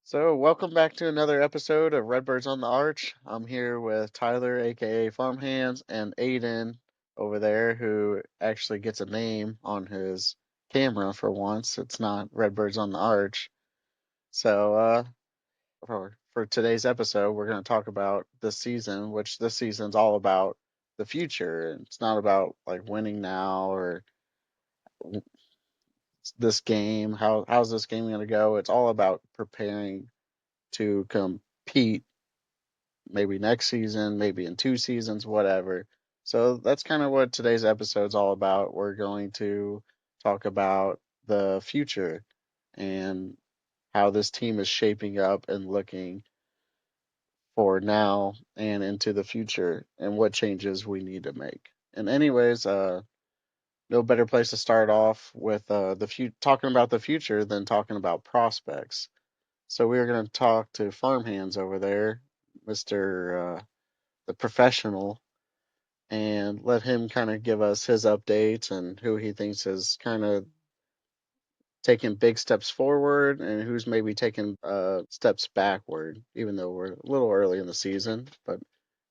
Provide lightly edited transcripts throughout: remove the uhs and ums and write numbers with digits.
So, welcome back to another episode of Redbirds on the Arch. I'm here with Tyler, aka Farmhands, and Aiden over there, who actually gets a name on his camera for once. It's not Redbirds on the Arch. So, for today's episode, we're going to talk about this season, which this season's all about the future. It's not about like winning now or w- this game. How's this game going to go? It's all about preparing to compete maybe next season, maybe in 2 seasons, whatever. So that's kind of what today's episode's all about. We're going to talk about the future and how this team is shaping up and looking for now and into the future and what changes we need to make. And anyways, no better place to start off with talking about the future than talking about prospects. So we're going to talk to Farmhands over there, Mr. The professional, and let him kind of give us his updates and who he thinks is kind of taking big steps forward and who's maybe taking steps backward, even though we're a little early in the season. But,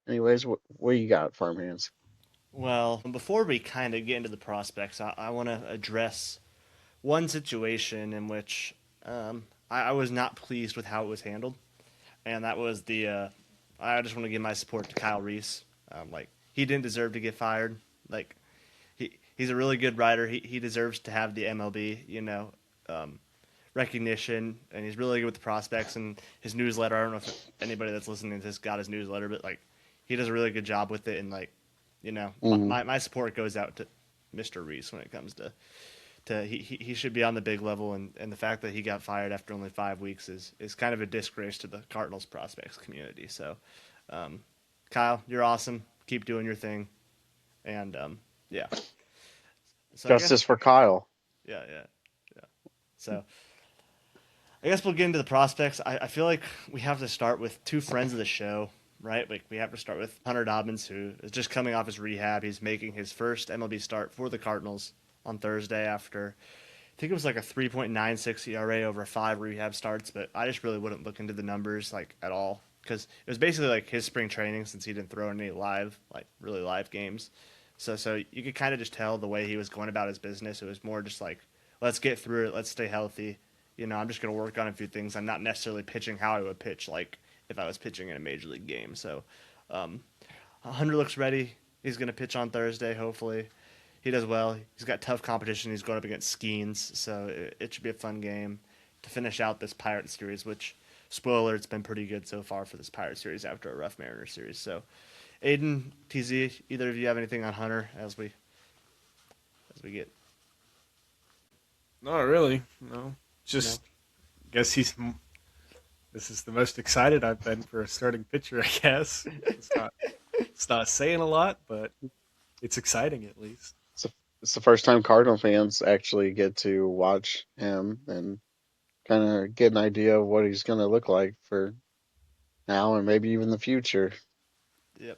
anyways, what you got, Farmhands? Well, before we kind of get into the prospects, I want to address one situation in which I was not pleased with how it was handled, and that was the. I just want to give my support to Kyle Reese. He didn't deserve to get fired. Like he's a really good writer. He deserves to have the MLB, um, recognition, and he's really good with the prospects and his newsletter. I don't know if anybody that's listening to this got his newsletter, but he does a really good job with it, and my, Hmm. my, my support goes out to Mr. Reese when it comes to he should be on the big level, and the fact that he got fired after only 5 weeks is kind of a disgrace to the Cardinals prospects community. So, um, Kyle, you're awesome. Keep doing your thing, and yeah. So I guess Justice for Kyle. yeah. So I guess we'll get into the prospects. I feel like we have to start with two friends of the show, right? Like we have to start with Hunter Dobbins, who is just coming off his rehab. He's making his first MLB start for the Cardinals on Thursday after I think it was like a 3.96 ERA over 5 rehab starts, but I just really wouldn't look into the numbers like at all because it was basically like his spring training since he didn't throw any really live games. So you could kind of just tell the way he was going about his business. It was more just like, let's get through it, let's stay healthy. I'm just going to work on a few things. I'm not necessarily pitching how I would pitch like if I was pitching in a major league game. So um, Hunter looks ready. He's going to pitch on Thursday, hopefully he does well. He's got tough competition. He's going up against Skeens, so it should be a fun game to finish out this Pirate series. Which, spoiler, it's been pretty good so far for this Pirate series after a rough Mariner series. So, Aiden, TZ, either of you have anything on Hunter as we get Not really. No. no? Just guess this is the most excited I've been for a starting pitcher, I guess. It's not saying a lot, but it's exciting at least. It's the first time Cardinal fans actually get to watch him and kind of get an idea of what he's going to look like for now and maybe even the future. Yep.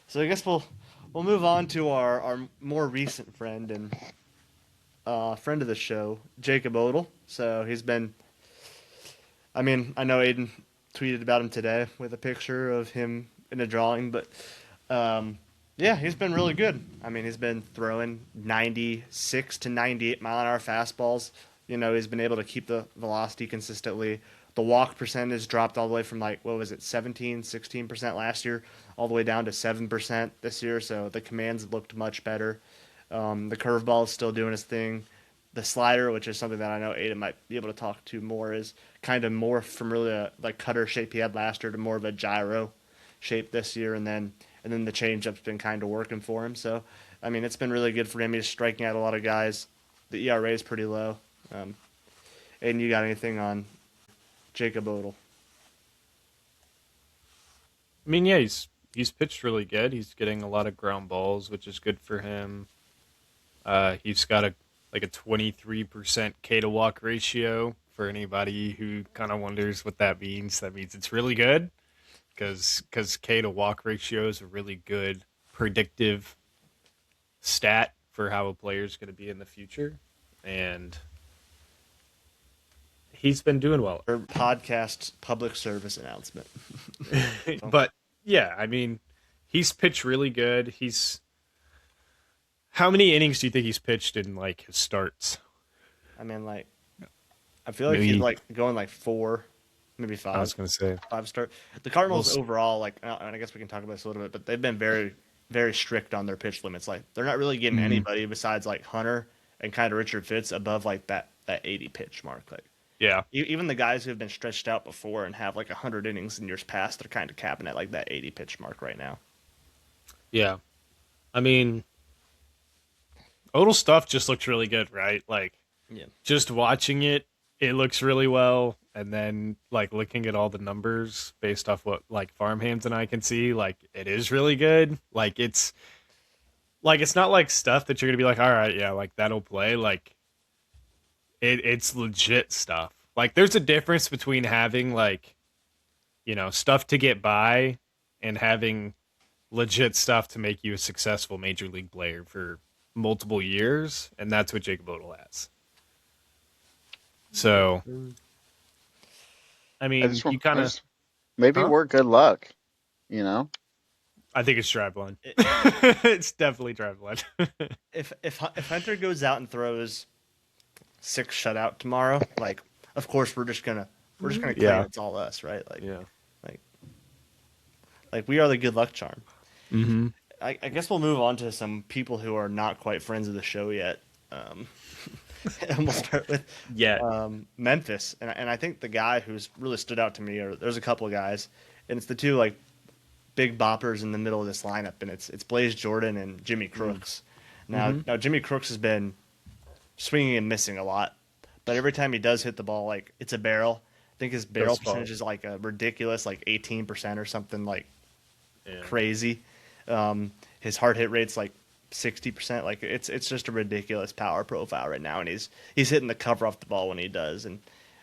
So I guess we'll move on to our more recent friend and friend of the show, Jacob Odell. So he's been I mean, I know Aiden tweeted about him today with a picture of him in a drawing, but yeah, he's been really good. I mean, he's been throwing 96 to 98 mile an hour fastballs. He's been able to keep the velocity consistently. The walk percentage dropped all the way from like, what was it, 17, 16% last year, all the way down to 7% this year. So the commands looked much better. The curveball is still doing his thing. The slider, which is something that I know Aiden might be able to talk to more, is kind of morphed from really a like cutter shape he had last year to more of a gyro shape this year, and then the changeup's been kind of working for him. So, I mean, it's been really good for him. He's striking out a lot of guys. The ERA is pretty low. Um, Aiden, you got anything on Jacob Odell? I mean, yeah, he's pitched really good. He's getting a lot of ground balls, which is good for him. He's got a 23% K to walk ratio. For anybody who kind of wonders what that means it's really good because K to walk ratio is a really good predictive stat for how a player is going to be in the future. And he's been doing well. Or podcast public service announcement. So, But yeah, I mean, he's pitched really good. He's how many innings do you think he's pitched in like his starts? I mean, like, I feel like he's Maybe like going like 4, maybe I five, was gonna say. five start. The We'll Cardinals see. overall, like, and I guess we can talk about this a little bit, but they've been very, very strict on their pitch limits. Like, they're not really getting Mhm. anybody besides like Hunter and kind of Richard Fitz above like that 80 pitch mark. Like, Yeah, even the guys who have been stretched out before and have like 100 innings in years past, they're kind of capping at like that 80 pitch mark right now. yeah. I mean, Odell stuff just looks really good, right? Like Yeah. just watching it, it looks really well. And then like looking at all the numbers based off what like Farmhands and I can see, like it is really good. Like it's not like stuff that you're gonna be like, all right, yeah, like that'll play. Like it's legit stuff. Like there's a difference between having like, stuff to get by and having legit stuff to make you a successful major league player for multiple years, and that's what Jacob Odell has. So, I I mean, just want, you kind I of, just maybe huh? we're good luck, you know. I think it's drive line. It, It's definitely drive line. if Hunter goes out and throws 6 shutout tomorrow, like, of course we're just gonna claim Yeah, it's all us, right? yeah. Like like we are the good luck charm. Mm-hmm. I guess we'll move on to some people who are not quite friends of the show yet. Um, and we'll start with Yeah. Memphis, and I think the guy who's really stood out to me, or there's a couple of guys, and it's the two like big boppers in the middle of this lineup, and it's Blaze Jordan and Jimmy Crooks. Now, Mm-hmm. now Jimmy Crooks has been swinging and missing a lot, but every time he does hit the ball, like it's a barrel. I think his barrel Does fall. percentage is like a ridiculous, like 18% or something like Yeah. crazy. His hard hit rate's like 60%. Like it's just a ridiculous power profile right now, and he's hitting the cover off the ball when he does. And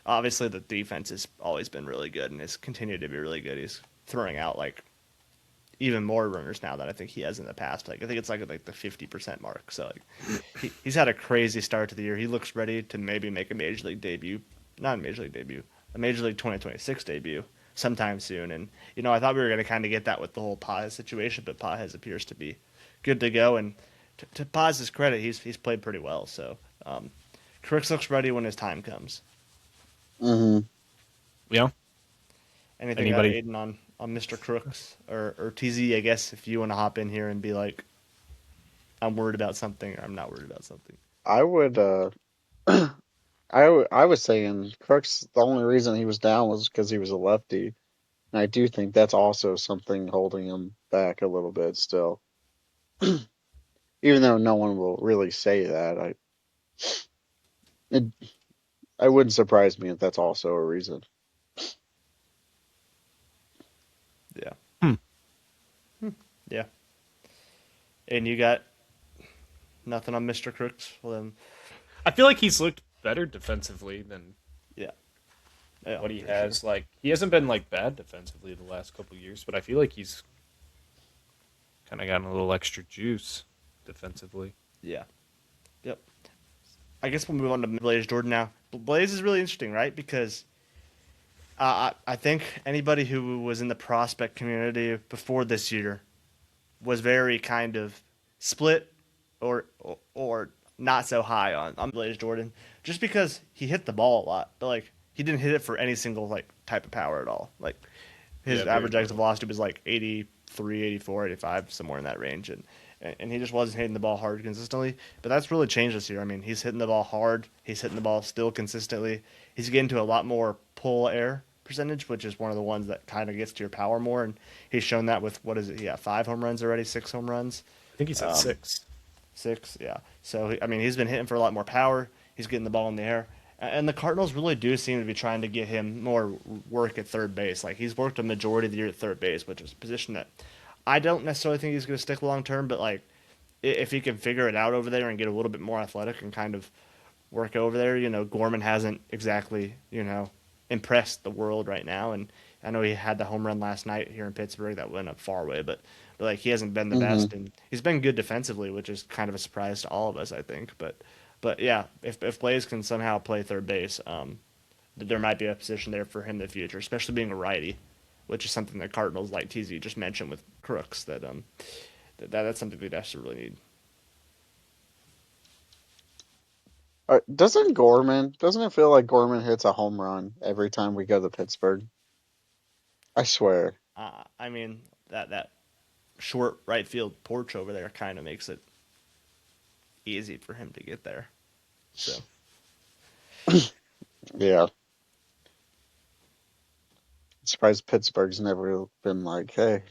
obviously the defense has always been really good and has continued to be really good. He's throwing out like even more runners now than I think he has in the past. Like I think it's like the 50% mark. So like he's had a crazy start to the year. He looks ready to maybe make a major league debut, not a major league debut, a major league 2026 debut sometime soon. And I thought we were going to kind of get that with the whole Paz situation, but Paz appears to be good to go. And to Paz's credit, he's played pretty well. So Crooks looks ready when his time comes. Hmm. Yeah. Anything Anybody? Aiden on Mr. Crooks or TZ? I guess if you want to hop in here and be like, I'm worried about something or I'm not worried about something. I would. I was saying Crooks. The only reason he was down was because he was a lefty, and I do think that's also something holding him back a little bit still. Even though no one will really say that, it, I wouldn't surprise me if that's also a reason. Yeah, Hmm. yeah. And you got nothing on Mr. Crooks? Well then, I feel like he's looked better defensively than yeah, yeah, what he for sure. has. Like he hasn't been like bad defensively the last couple of years, but I feel like he's kind of gotten a little extra juice defensively. Yeah, yep. I guess we'll move on to Blaze Jordan now. Blaze is really interesting, right? Because I think anybody who was in the prospect community before this year was very kind of split or not so high on Blaze Jordan, just because he hit the ball a lot, but like he didn't hit it for any single like type of power at all. Like his Yeah, very average exit little. velocity was like 83, 84, 85, somewhere in that range, and he just wasn't hitting the ball hard consistently. But that's really changed this year. I mean, he's hitting the ball hard. He's hitting the ball still consistently. He's getting to a lot more pull air percentage, which is one of the ones that kind of gets to your power more. And he's shown that with what is it? Yeah, 5 home runs already, 6 home runs. I think he's at Um, 6. 6, yeah. So I mean, he's been hitting for a lot more power. He's getting the ball in the air, and the Cardinals really do seem to be trying to get him more work at third base. Like he's worked a majority of the year at third base, which is a position that I don't necessarily think he's going to stick long term. But like, if he can figure it out over there and get a little bit more athletic and kind of work over there, Gorman hasn't exactly impressed the world right now. And I know he had the home run last night here in Pittsburgh that went up far away, but like he hasn't been the Hmm. best, and he's been good defensively, which is kind of a surprise to all of us, I think. But yeah, if Blaze can somehow play third base, that there might be a position there for him in the future, especially being a righty, which is something that Cardinals, like TZ just mentioned with Crooks, that's something we desperately need. Doesn't it feel like Gorman hits a home run every time we go to Pittsburgh? I swear. I mean that short right field porch over there kind of makes it easy for him to get there. So Yeah. I'm surprised Pittsburgh's never been like, hey,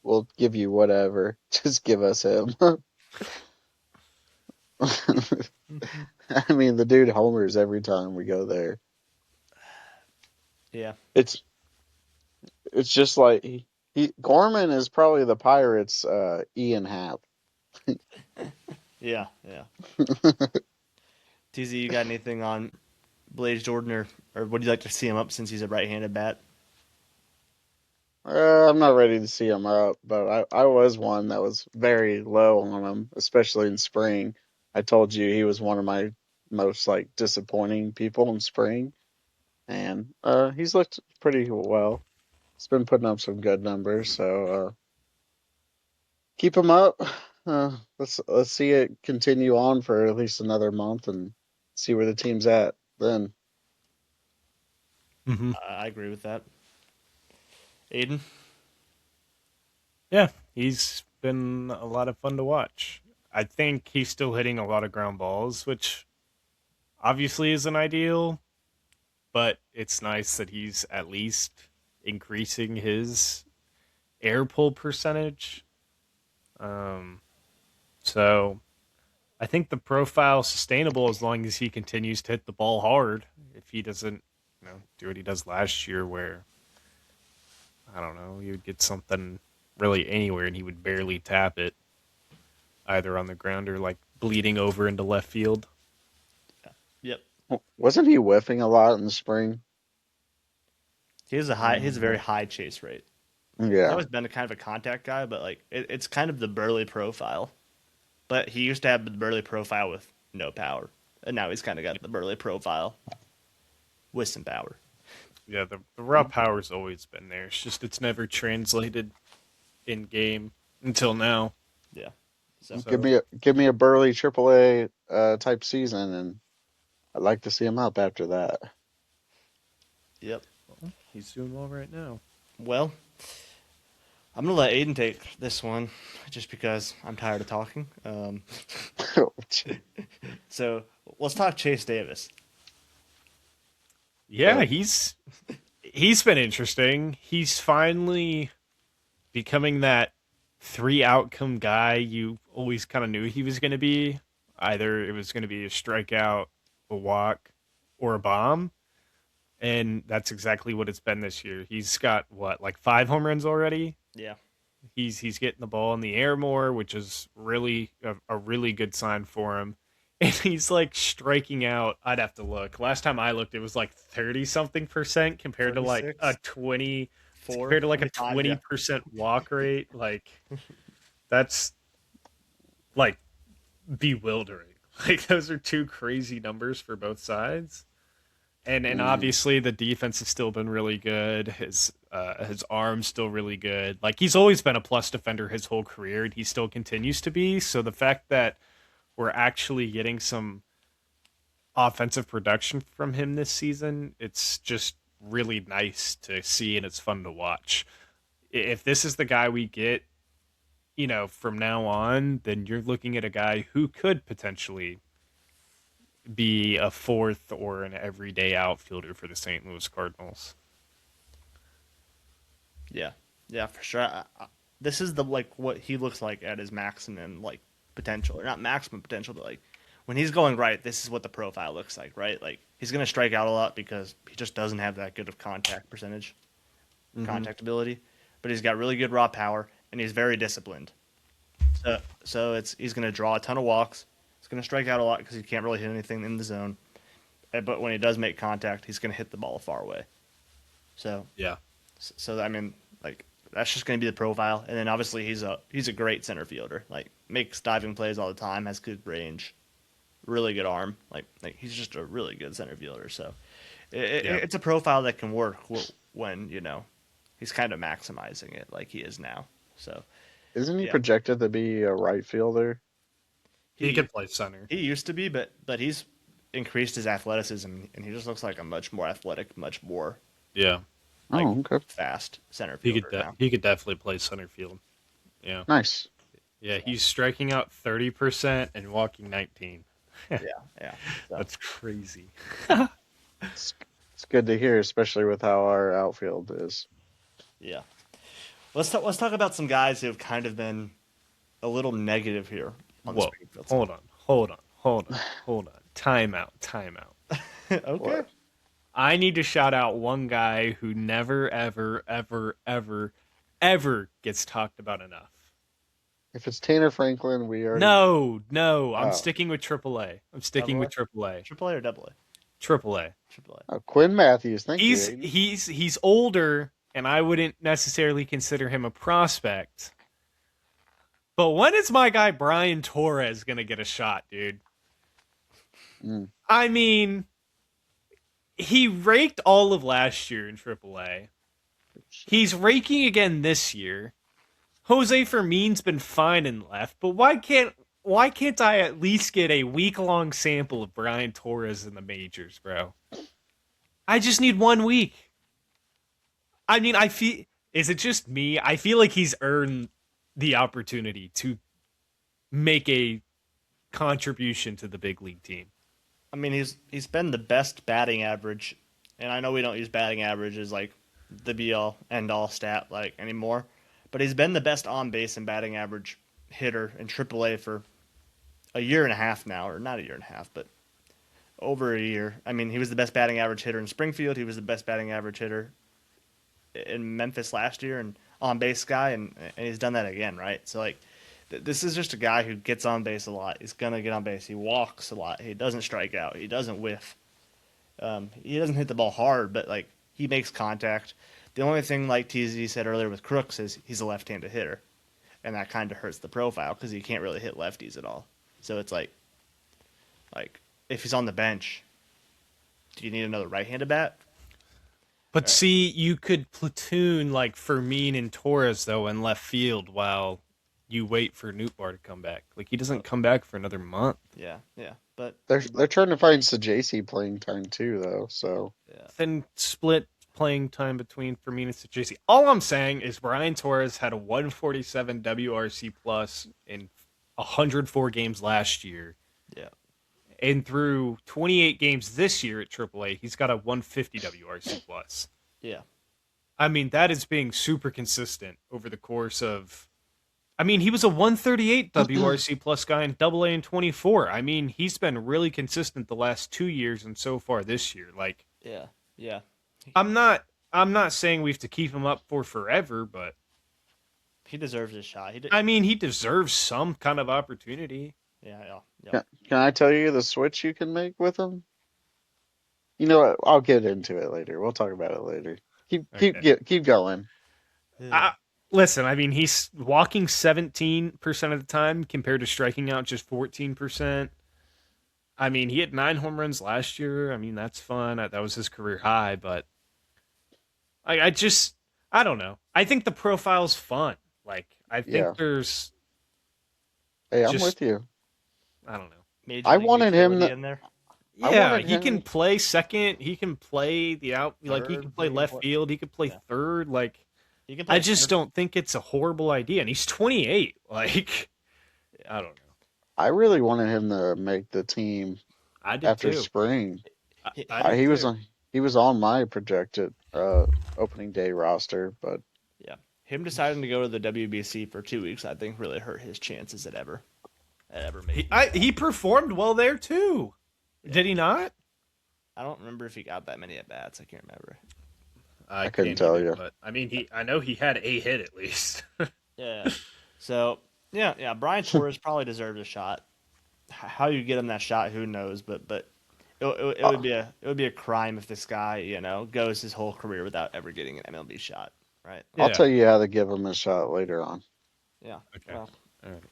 we'll give you whatever. Just give us him. I mean, the dude homers every time we go there. yeah, It's it's just like he Gorman is probably the Pirates Ian Happ. yeah. TZ, you got anything on Blaze Jordan, or would you like to see him up since he's a right-handed bat? I'm not ready to see him up, but I was one that was very low on him, especially in spring. I told you he was one of my most like disappointing people in spring, and he's looked pretty well. He's been putting up some good numbers, so keep him up. Let's see it continue on for at least another month and see where the team's at then. Hmm. I agree with that. Aiden, Yeah, he's been a lot of fun to watch. I think he's still hitting a lot of ground balls, which obviously isn't ideal, but it's nice that he's at least increasing his air pull percentage. Um, so I think the profile's sustainable as long as he continues to hit the ball hard. If he doesn't, do what he does last year, where I don't know, he would get something really anywhere and he would barely tap it, either on the ground or like bleeding over into left field. yep, Wasn't he whiffing a lot in the spring? he has a very high chase rate. He's Yeah. always been a kind of a contact guy, but like it's kind of the Burley profile. But he used to have the Burley profile with no power, and now he's kind of got the Burley profile with some power. Yeah, the raw power's always been there. It's just it's never translated in game until now. Yeah. So So Give me a Burley AAA type season, and I'd like to see him up after that. yep. he's doing well right now. Well, I'm gonna let Aiden take this one, just because I'm tired of talking. So let's talk Chase Davis. Yeah, Uh, he's been interesting. He's finally becoming that three outcome guy you always kind of knew he was going to be. Either it was going to be a strikeout, a walk, or a bomb. And that's exactly what it's been this year. He's got what, like 5 home runs already? Yeah. He's getting the ball in the air more, which is really a really good sign for him. And he's like striking out. I'd have to look. Last time I looked, it was like 30 something percent compared to like a 36, 20 4, compared to like a 25, yeah. 20% walk rate. Like that's like bewildering. Like those are two crazy numbers for both sides. And mm, obviously the defense has still been really good. His arm's still really good. Like he's always been a plus defender his whole career, and he still continues to be. So the fact that we're actually getting some offensive production from him this season, it's just really nice to see, and it's fun to watch. If this is the guy we get, from now on, then you're looking at a guy who could potentially be a fourth or an everyday outfielder for the St. Louis Cardinals. Yeah. Yeah, for sure. This is the like what he looks like at his maximum like potential, or not maximum potential, but like when he's going right, this is what the profile looks like, right? Like he's gonna strike out a lot because he just doesn't have that good of contact percentage, hmm contact ability, but he's got really good raw power and he's very disciplined. So it's he's gonna draw a ton of walks. He's gonna strike out a lot because he can't really hit anything in the zone. But when he does make contact, he's gonna hit the ball far away. So Yeah. so I mean, like that's just going to be the profile. And then obviously he's a great center fielder. Like makes diving plays all the time, has good range, really good arm. Like he's just a really good center fielder. So Yeah. It's a profile that can work when he's kind of maximizing it like he is now. So Isn't he yeah, projected to be a right fielder? He he could play center. he used to be, but he's increased his athleticism, and he just looks like a much more athletic, much more Yeah. like Oh, okay. fast center He could fielder now. he could definitely play center field. Yeah. Nice. Yeah, he's striking out 30% and walking 19. Yeah, yeah. So That's crazy. It's, it's good to hear, especially with how our outfield is. yeah, let's talk about some guys who have kind of been a little negative here on the Whoa. Springfield side. Hold on. Timeout. Okay. What? I need to shout out one guy who never, ever gets talked about enough. If it's Tanner Franklin, we already. No. I'm Oh, sticking with AAA. I'm sticking Double A, with AAA. triple A or double A? AAA. Triple A. oh, Quinn Matthews. Thank you, He's Aiden. he's he's older, and I wouldn't necessarily consider him a prospect. But when is my guy Brian Torres gonna get a shot, dude? Mm. I mean, he raked all of last year in AAA. He's raking again this year. Jose Fermin's been fine in left, but why can't I at least get a week-long sample of Brian Torres in the majors, bro? I just need 1 week. I mean, is it just me? I feel like he's earned the opportunity to make a contribution to the big league team. I mean, he's been the best batting average, and I know we don't use batting average as like the be all end all stat like anymore, but he's been the best on base and batting average hitter in AAA for a year and a half now, or not a year and a half, but over a year. I mean, he was the best batting average hitter in Springfield. He was the best batting average hitter in Memphis last year, and on base guy, and he's done that again, right? So like, this is just a guy who gets on base a lot. He's gonna get on base. He walks a lot. He doesn't strike out. He doesn't whiff. He doesn't hit the ball hard, but like he makes contact. The only thing, like TZ said earlier with Crooks, is he's a left-handed hitter, and that kind of hurts the profile because he can't really hit lefties at all. So it's like if he's on the bench, do you need another right-handed bat? But see, you could platoon like Fermin and Torres though in left field while you wait for Nootbaar to come back. Like he doesn't come back for another month. Yeah, yeah, but They're trying to find Sajasi playing time too, though. So yeah, Then split playing time between Fermin and JC. All I'm saying is Brian Torres had a 147 WRC plus in 104 games last year. yeah, And through 28 games this year at AAA, he's got a 150 WRC plus. yeah, I mean, that is being super consistent over the course of. I mean, he was a 138 WRC plus guy in AA in 24. I mean, he's been really consistent the last 2 years and so far this year. Like, yeah, yeah. I'm not saying we have to keep him up for forever, but He deserves his shot. He did. I mean, he deserves some kind of opportunity. Yeah, yeah, yeah. can I tell you the switch you can make with him? You know what? I'll get into it later. We'll talk about it later. Okay. Keep going. Listen, I mean, he's walking 17% of the time compared to striking out just 14%. I mean, he had 9 home runs last year. I mean, that's fun. That was his career high, but I don't know. I think the profile's fun. Like, I think Yeah. there's, Hey, I'm just- with you. I don't know. Major I league wanted him utility to- in there. I Yeah, wanted he him- can play second. He can play the out. Like he Third, can play he can left play- field. He could play yeah. third. Like He can play I just center. don't think it's a horrible idea. And he's 28. Like I don't know. I really wanted him to make the team I did after too. spring. I He did was too. on my projected opening day roster, but Yeah, him deciding to go to the WBC for 2 weeks, I think, really hurt his chances at ever making. He performed well there too. Did he not? I don't remember if he got that many at bats. I can't remember. I couldn't can't tell either, you. But I mean, I know he had a hit at least. Yeah. So yeah. Brian Torres probably deserves a shot. How you get him that shot, who knows? But it would be a crime if this guy goes his whole career without ever getting an MLB shot, right? I'll Yeah. tell you how to give him a shot later on. Yeah. Okay. Well, All right.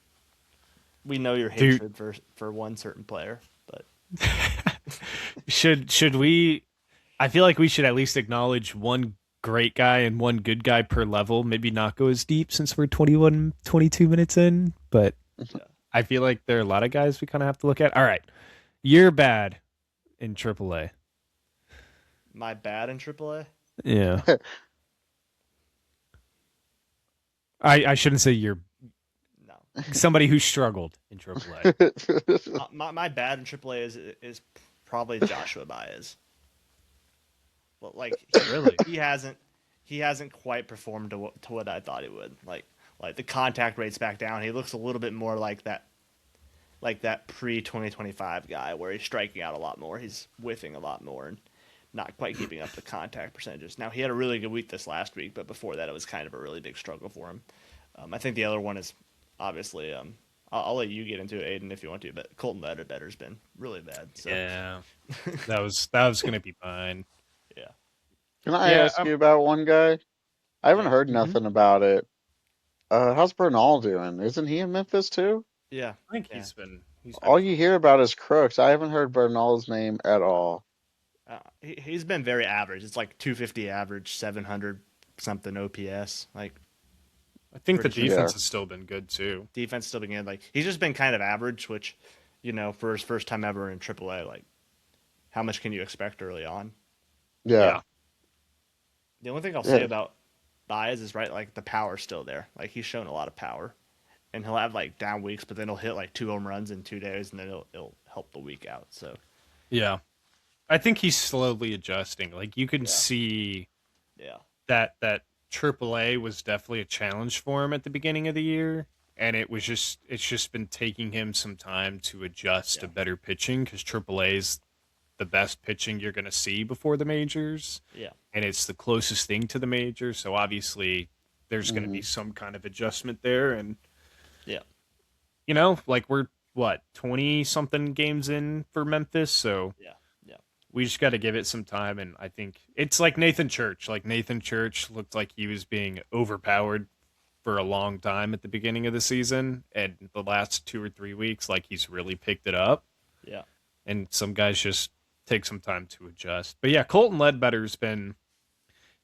we know your Dude. hatred for one certain player, but Should we I feel like we should at least acknowledge one great guy and one good guy per level. Maybe not go as deep since we're 21, 22 minutes in, but Yeah. I feel like there are a lot of guys we kind of have to look at. All right. You're bad in AAA. My bad in AAA. Yeah. I shouldn't say you're No. somebody who struggled in AAA. My bad in AAA is probably Joshua Baez. But like Really? he hasn't quite performed to what I thought he would. Like the contact rate's back down. He looks a little bit more like that pre 2025 guy where he's striking out a lot more. He's whiffing a lot more and not quite keeping up the contact percentages. Now he had a really good week this last week, but before that it was kind of a really big struggle for him. I think the other one is obviously I'll let you get into it, Aiden, if you want to, but Colton Ledbetter's been really bad. So Yeah. That was going to be fine. yeah, Can I Yeah. ask you about one guy? I haven't yeah, heard Mhm. nothing about it. How's Bernal doing? Isn't he in Memphis too? yeah, I think yeah. he's been All you hear fine. about is Crooks. I haven't heard Bernal's name at all. He's been very average. It's like 250 average, 700 something OPS. Like I think the pretty Yeah, defense has still been good too. defense still began. Like he's just been kind of average, which for his first time ever in AAA, like how much can you expect early on? yeah, Yeah. The only thing I'll say yeah. about Baez is right, like the power's still there. Like he's shown a lot of power, and he'll have like down weeks, but then he'll hit like 2 home runs in 2 days, and then it'll help the week out. So Yeah. I think he's slowly adjusting. Like you can yeah, see yeah, that AAA was definitely a challenge for him at the beginning of the year, and it's just been taking him some time to adjust to yeah, better pitching because AAA is the best pitching you're going to see before the majors, yeah, and it's the closest thing to the majors. So obviously, there's going to be Hmm. some kind of adjustment there, and yeah, like we're what 20 something games in for Memphis, so yeah, yeah, we just got to give it some time. And I think it's like Nathan Church. Like Nathan Church looked like he was being overpowered for a long time at the beginning of the season, and the last 2 or 3 weeks, like he's really picked it up. yeah, And some guys just take some time to adjust. But yeah, Colton Ledbetter's been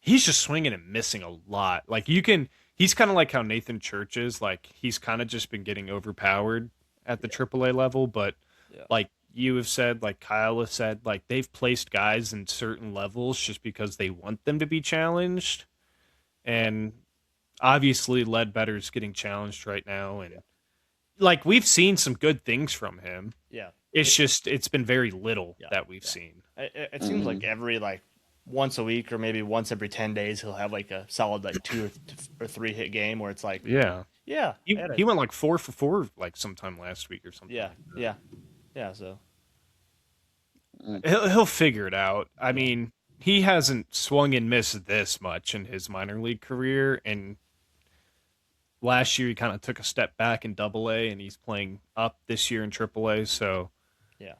he's just swinging and missing a lot. Like he's kind of like how Nathan Church is. Like he's kind of just been getting overpowered at the yeah, AAA level, but yeah, like you have said, like Kyle has said, like they've placed guys in certain levels just because they want them to be challenged. And obviously Ledbetter's getting challenged right now, and yeah, like we've seen some good things from him. yeah. It's just it's been very little Yeah, that we've yeah. seen. It seems Hmm. like every like once a week or maybe once every 10 days he'll have like a solid like two or three hit game where it's like, Yeah. yeah, I He had a, he went like 4 for 4 like sometime last week or something yeah, like that. yeah, yeah. So He'll figure it out. I yeah, mean, he hasn't swung and missed this much in his minor league career, and last year he kind of took a step back in Double A, and he's playing up this year in Triple A. So yeah,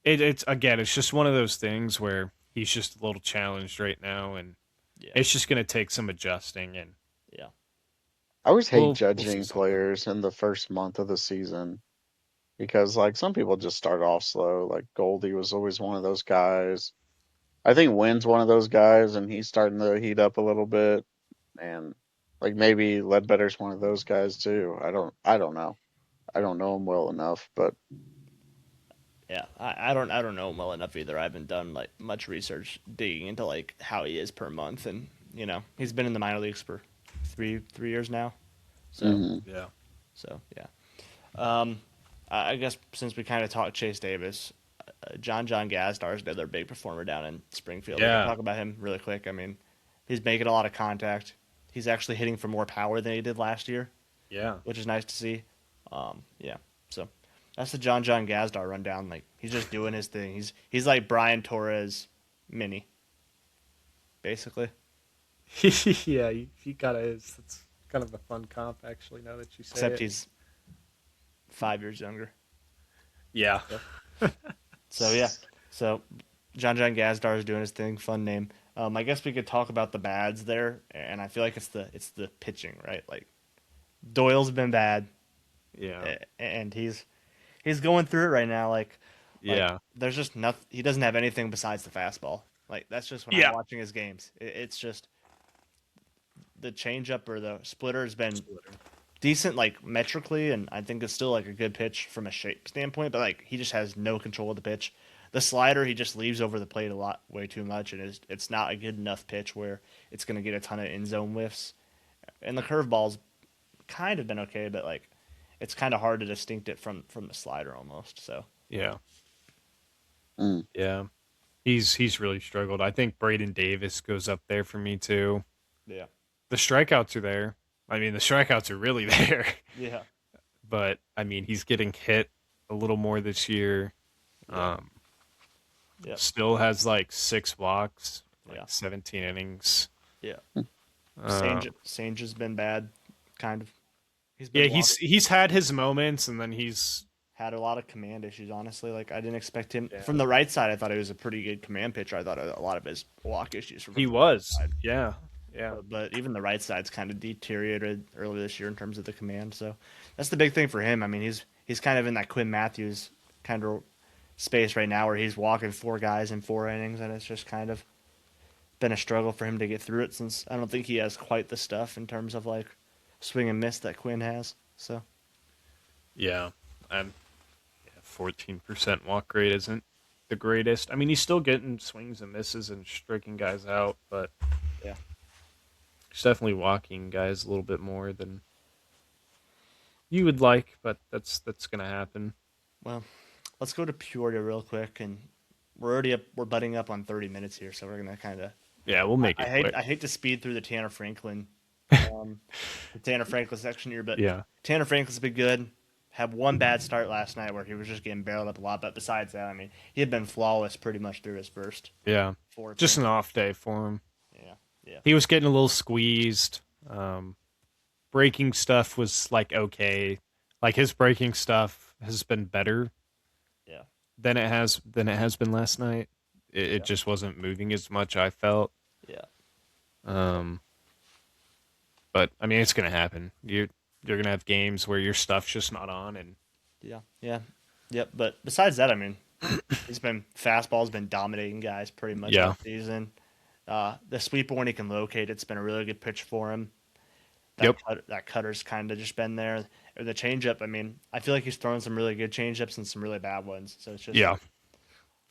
it's again, it's just one of those things where he's just a little challenged right now, and yeah, it's just going to take some adjusting, and yeah, I always hate we'll see judging something. players in the first month of the season because, like, some people just start off slow. Like Goldie was always one of those guys. I think Wynn's one of those guys, and he's starting to heat up a little bit. And like maybe Ledbetter's one of those guys too. I don't know. I don't know him well enough, but yeah. I don't know him well enough either. I haven't done like much research digging into like how he is per month, and he's been in the minor leagues for three years now. So hmm. Yeah. yeah. Um, I guess since we kind of talked Chase Davis, John Gazdar is another big performer down in Springfield. We can Yeah. talk about him really quick. I mean, he's making a lot of contact. He's actually hitting for more power than he did last year, Yeah. which is nice to see. Yeah. So that's the John Gazdar rundown. Like he's just doing his thing. He's like Brian Torres mini, basically. Yeah, he kind of is. It's kind of a fun comp, actually, now that you say Except it. he's 5 years younger. Yeah. So, so yeah. So John Gazdar is doing his thing. Fun name. I guess we could talk about the bads there, and I feel like it's the pitching, right? Like Doyle's been bad, Yeah. and he's going through it right now. Like Yeah. there's just nothing. He doesn't have anything besides the fastball. Like that's just when I'm Yeah. watching his games. It's just the changeup or the splitter has been decent, like metrically, and I think it's still like a good pitch from a shape standpoint. But like he just has no control of the pitch. The slider he just leaves over the plate a lot, way too much, and it's not a good enough pitch where it's going to get a ton of in zone whiffs. And the curveball's kind of been okay, but like it's kind of hard to distinct it from the slider almost. So Yeah. Mm. Yeah. He's really struggled. I think Braden Davis goes up there for me too. yeah, The strikeouts are there. I mean, the strikeouts are really there. yeah, But I mean, he's getting hit a little more this year. yeah, Um, yeah, still has like 6 walks, like yeah, 17 innings. yeah. Um, Sange has been bad, kind of. He's yeah, been walking. he's had his moments, and then he's Had a lot of command issues, honestly. Like I didn't expect him yeah, from the right side. I thought he was a pretty good command pitcher. I thought a lot of his walk issues from he the left was side, yeah yeah but even the right side's kind of deteriorated earlier this year in terms of the command. So that's the big thing for him. I mean, he's kind of in that Quinn Matthews kind of space right now where he's walking 4 guys in 4 innings, and it's just kind of been a struggle for him to get through it since I don't think he has quite the stuff in terms of like swing and miss that Quinn has. So yeah. And 14% walk rate isn't the greatest. I mean, he's still getting swings and misses and striking guys out, but yeah. he's definitely walking guys a little bit more than you would like. But that's gonna happen. Well, let's go to Peoria real quick, and we're already up. We're butting up on 30 minutes here, so we're gonna kind of. Yeah, we'll make it quick. I hate to speed through the Tanner Franklin, the Tanner Franklin section here, but Yeah, Tanner Franklin's been good. Had one bad start last night where he was just getting barreled up a lot, but besides that, I mean, he had been flawless pretty much through his first yeah. 4 Just an appearances. off day for him. Yeah, yeah, He was getting a little squeezed. Breaking stuff was like okay. Like his breaking stuff has been better yeah, than it has been last night. It yeah, just wasn't moving as much. I felt. yeah, Um, but I mean, it's gonna happen. You're gonna have games where your stuff's just not on, and yeah, yeah, yep. But besides that, I mean, fastball's been dominating guys pretty much all yeah, season. The sweeper when he can locate, it's been a really good pitch for him. yep, That cutter's kind of just been there. Or the changeup, I mean, I feel like he's throwing some really good changeups and some really bad ones. So it's just yeah.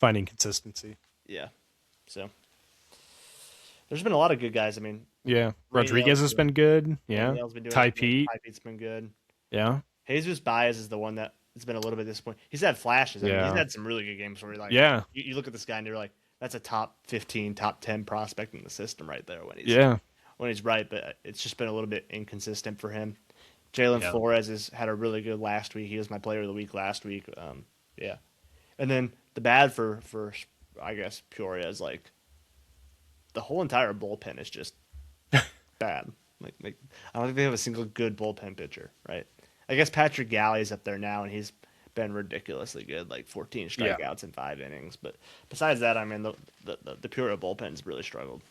Finding consistency. yeah. So there's been a lot of good guys. I mean, Yeah, Raniel's Rodriguez has been good. Yeah, Raniel's been doing Ty it good. Pete. Ty Pete's been good. Yeah, Jesus Baez is the one that has been a little bit disappointing. He's had flashes. I mean, he's yeah, had some really good games where you're like, yeah, you look at this guy and you're like, that's a top 15, top 10 prospect in the system right there yeah, when he's right. But it's just been a little bit inconsistent for him. Jalen yeah, Flores has had a really good last week. He was my player of the week last week. Yeah, and then the bad for I guess Peoria is like the whole entire bullpen is just bad. Like I don't think they have a single good bullpen pitcher, right? I guess Patrick Galley's up there now, and he's been ridiculously good, like 14 yeah, strikeouts in 5 innings. But besides that, I mean, the Peoria bullpen's really struggled.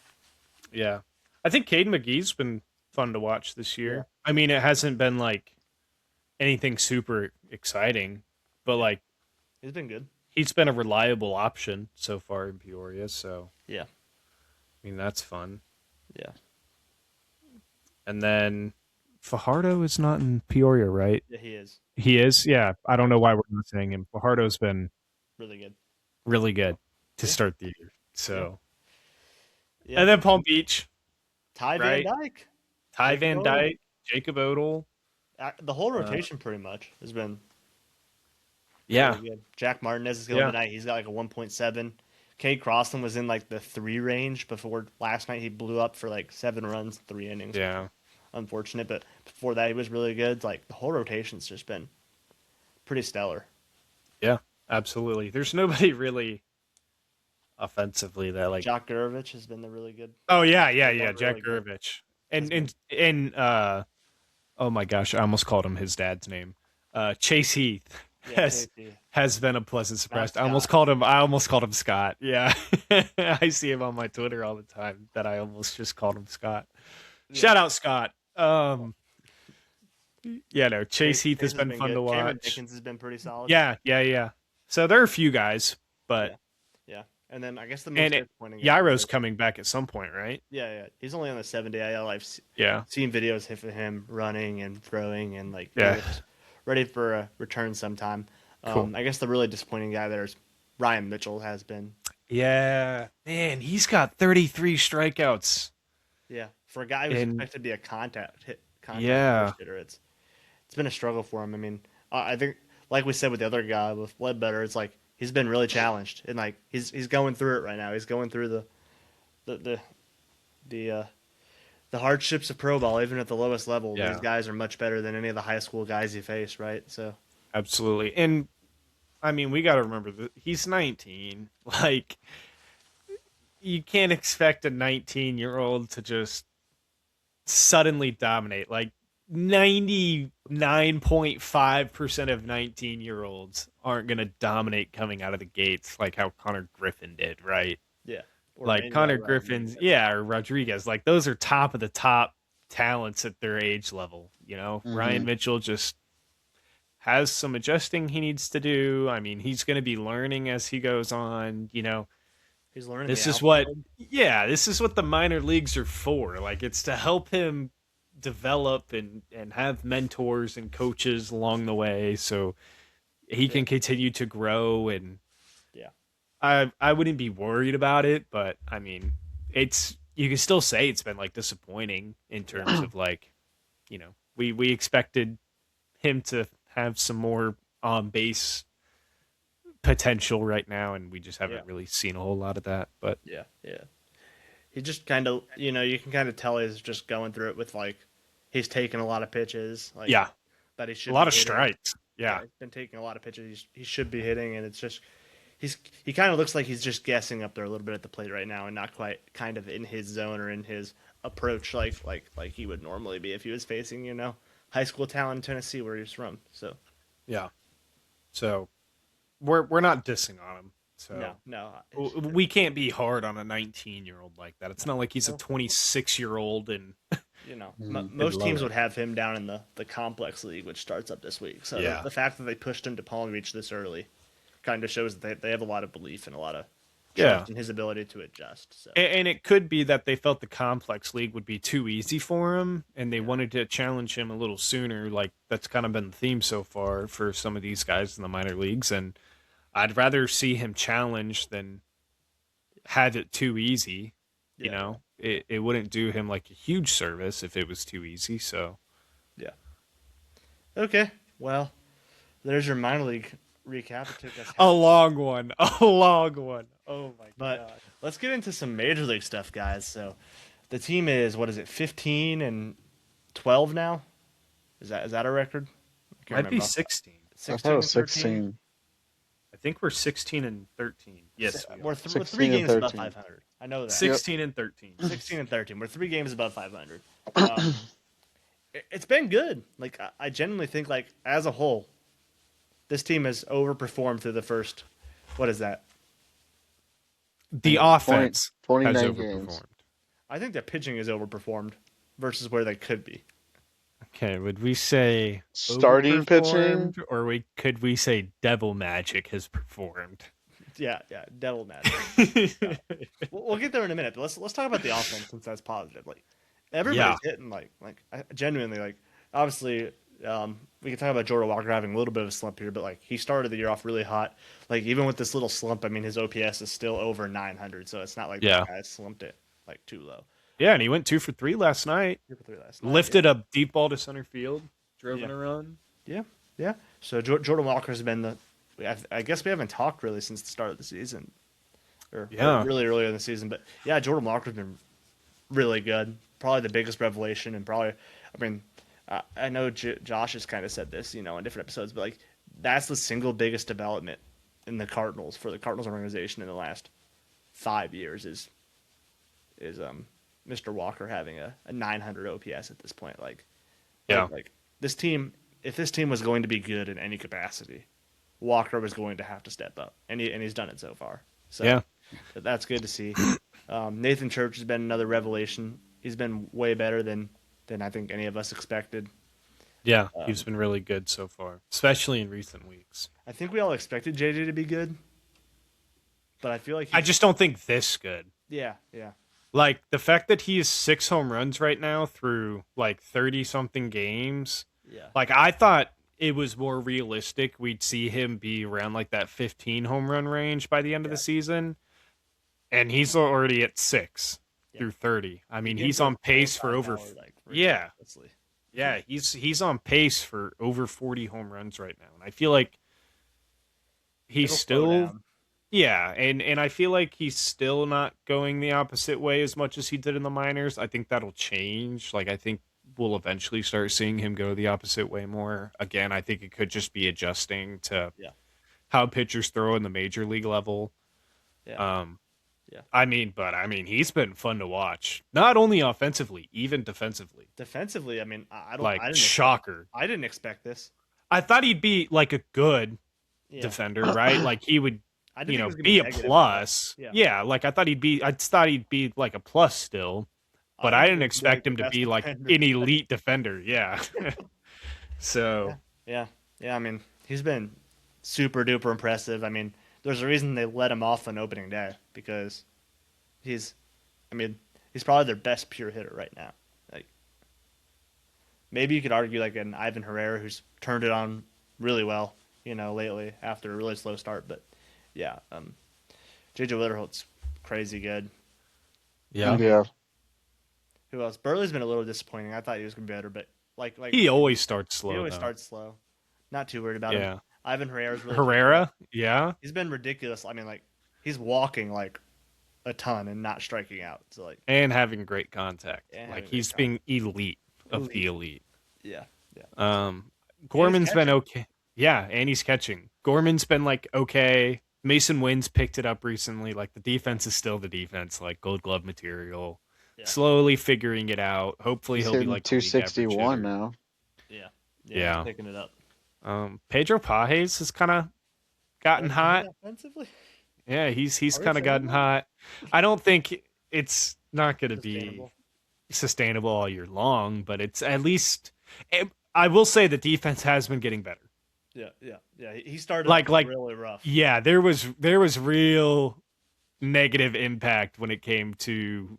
yeah. I think Cade McGee's been fun to watch this Yeah, year. I mean, it hasn't been like anything super exciting, but yeah, like he's been good. he's been a reliable option so far in Peoria. So Yeah, I mean, that's fun. yeah, And then Fajardo is not in Peoria, right? yeah. He is He is. Yeah, I don't know why we're not saying him. Fajardo's been really good. really good to Yeah, start the year. yeah, So, yeah. and then Palm Beach, Ty Van right? Dyke, Ty Jacob Van Odom. Dyke, Jacob Odell. The whole Uh, rotation pretty much has been really yeah, good. Jack Martinez is going yeah, tonight. He's got like a 1.7. Kate Crossland was in like the 3 range before last night. He blew up for like 7 runs, 3 innings. yeah, Unfortunate, but before that he was really good. Like the whole rotation's just been pretty stellar. yeah. Absolutely. There's nobody really offensively that like. Jock Gurovich has been the really good. Oh yeah, yeah, Been yeah. one Jack really good. Gurevich. Has been And oh my gosh, I almost called him his dad's name. Chase Heath yeah, has Casey, has been a pleasant not surprise. Scott. I almost called him Scott. Yeah. I see him on my Twitter all the time that I almost just called him Scott. Yeah, Shout out Scott. Yeah, no, Chase Heath has Chase been fun good. to Cameron watch. Dickens has been pretty solid. Yeah, yeah, yeah. So there are a few guys, but Yeah, yeah. And then I guess the And most disappointing guy. Yairo's coming back at some point, right? Yeah. He's only on the 7-day IL. Yeah. seen videos of him running and throwing, and like he Yeah. looks ready for a return sometime. Cool. I guess the really disappointing guy there is Ryan Mitchell has been. Yeah. Man, he's got 33 strikeouts. Yeah, for a guy who's And expected to be a contact yeah. first hitter, it's been a struggle for him. I mean, I think like we said with the other guy with Ledbetter, it's like he's been really challenged, and like he's going through it right now. He's going through the the the uh, the hardships of pro ball, even at the lowest level. These Yeah. guys are much better than any of the high school guys you face, right? So Absolutely. And I mean, we got to remember that he's 19. Like, you can't expect a 19-year-old to just suddenly dominate. Like, 99.5% of 19-year-olds aren't going to dominate coming out of the gates like how Connor Griffin did, right? yeah, or Like, Manuel Connor Griffin's, Rodriguez. yeah, or Rodriguez. Like, those are top of the top talents at their age level, you know? Hmm. Ryan Mitchell just has some adjusting he needs to do. I mean, he's going to be learning as he goes on. You know, He's learning the this is what, outfield. yeah, this is what the minor leagues are for. Like, it's to help him develop and have mentors and coaches along the way so he Yeah, can continue to grow. And yeah, I wouldn't be worried about it, but I mean, you can still say it's been like disappointing in terms yeah, of like, you know, we expected him to have some more on base potential right now, and we just yeah, haven't really seen a whole lot of that. But yeah. He just kind of, you can kind of tell he's just going through it with like he's taking a lot of pitches, like yeah, that he a should lot be of hitting. strikes. Yeah, Yeah, he's been taking a lot of pitches he should be hitting, and it's just he kind of looks like he's just guessing up there a little bit at the plate right now, and not quite kind of in his zone or in his approach like he would normally be if he was facing high school talent in Tennessee where he's from. So yeah. So we're not dissing on him. no, So no, we can't be hard on a 19-year-old like that. It's not like he's a no. 26-year-old and Hmm. and Most love teams it. would have him down in the complex league, which starts up this week. So Yeah, the fact that they pushed him to Palm Beach this early kind of shows that they have a lot of belief and a lot of yeah. trust in his ability to adjust. So And it could be that they felt the complex league would be too easy for him, and they yeah, wanted to challenge him a little sooner. Like that's kind of been the theme so far for some of these guys in the minor leagues, and I'd rather see him challenge than have it too easy. You yeah, know, it wouldn't do him like a huge service if it was too easy. So yeah. Okay, well, there's your minor league recap. It took us a half, long one, a long one. Oh my but god. let's get into some major league stuff, guys. So the team is what is it, 15-12 now? Is that a record? I can't Might be remember. 16. I thought it 16 was and 13. 16. I think we're 16 and 13. Yes, we We're, are. we're three 16 and games above 13. 500. I know that. Yep. 16 and 13. 16 and 13. We're 3 games above 500. Um, it's been good. Like I genuinely think, like as a whole, this team has overperformed through the first. What is that? The 20, offense has 29 games. overperformed. I think the pitching is overperformed versus where they could be. Okay, would we say Starting pitching, overperformed, or could we say Devil Magic has performed? Yeah, devil magic. We'll get there in a minute. But let's talk about the offense since that's positive. Like Yeah, everybody's hitting. I genuinely like. Obviously, we can talk about Jordan Walker having a little bit of a slump here, but like he started the year off really hot. Like even with this little slump, I mean his OPS is still over 900, so it's not like yeah, that guy slumped it like too low. yeah, and he went 2 for 3 last night. 3 for 3 last night. Lifted a deep ball to center field, drove Yeah, in a run. yeah, yeah. So Jordan Walker has been the. I guess we haven't talked really since the start of the season, or Yeah, really early in the season. But yeah, Jordan Walker's been really good. Probably the biggest revelation, and probably, I mean, I know Josh has kind of said this, in different episodes, but like that's the single biggest development in the Cardinals for the Cardinals organization in the last 5 years is Mr. Walker having a 900 OPS at this point. yeah, Like this team, if this team was going to be good in any capacity, Walker was going to have to step up, and he's done it so far. So yeah, that's good to see. Nathan Church has been another revelation. He's been way better than I think any of us expected. yeah. He's Um, been really good so far, especially in recent weeks. I think we all expected JJ to be good. but I feel like I he's just don't think this good. yeah, yeah, Like the fact that he has 6 home runs right now through like 30 something games. yeah, Like I thought it was more realistic we'd see him be around like that 15 home run range by the end of the yeah, season, and he's already at 6 yeah. through 30. I He mean, gives he's us on pace for bullseye over power like yeah. ridiculously. Yeah, he's on pace for over 40 home runs right now. And I feel like he's It'll slow still down. yeah, and I feel like he's still not going the opposite way as much as he did in the minors. I think that'll change. Like I think we'll eventually start seeing him go the opposite way more. Again, I think it could just be adjusting to Yeah, how pitchers throw in the major league level. yeah, Um yeah. I mean he's been fun to watch. Not only offensively, even defensively. Defensively, I mean, I don't, Like shocker. I didn't expect this. I thought he'd be like a good Yeah, defender, right? Like he would, I didn't think it was gonna be be a negative at all. plus. Yeah, Yeah, like I thought he'd be like a plus still, I but I think he didn't was gonna be like expect the him to best be like defender. an elite defender. Yeah. Yeah, So, yeah, yeah. I mean, he's been super duper impressive. I mean, there's a reason they let him off on opening day because he's, I mean, he's probably their best pure hitter right now. Like maybe you could argue like an Ivan Herrera who's turned it on really well, lately after a really slow start. But yeah, JJ Witterholt's crazy good. yeah. Um, Yeah. who else? Burley's been a little disappointing. I thought he was gonna be better, but like He always starts he slow always though. starts slow. Not too worried about him. Yeah. Ivan Herrera's really picked it up. Herrera? Yeah. He's been ridiculous. I mean, like he's walking like a ton and not striking out. So like, And having great contact. and Like having great he's contact. being elite of the Elite. elite. Yeah, yeah. Um And he's Gorman's been catching. okay. Yeah, and he's catching. Gorman's been like okay. Mason Wynn's picked it up recently. Like the defense is still the defense, like Gold Glove material. Yeah, Slowly figuring it out. Hopefully He's he'll be hitting like a league average 261 hitter. now. yeah, yeah. He's Yeah. picking it up. Pedro Pages has kind of gotten Starting to hit hot. offensively. Yeah, he's Are we kind of saying gotten that? hot. I don't think it's not going to be Sustainable. sustainable all year long, but it's at least. I will say the defense has been getting better. Yeah, yeah, yeah. He started off Like really rough. yeah, there was real negative impact when it came to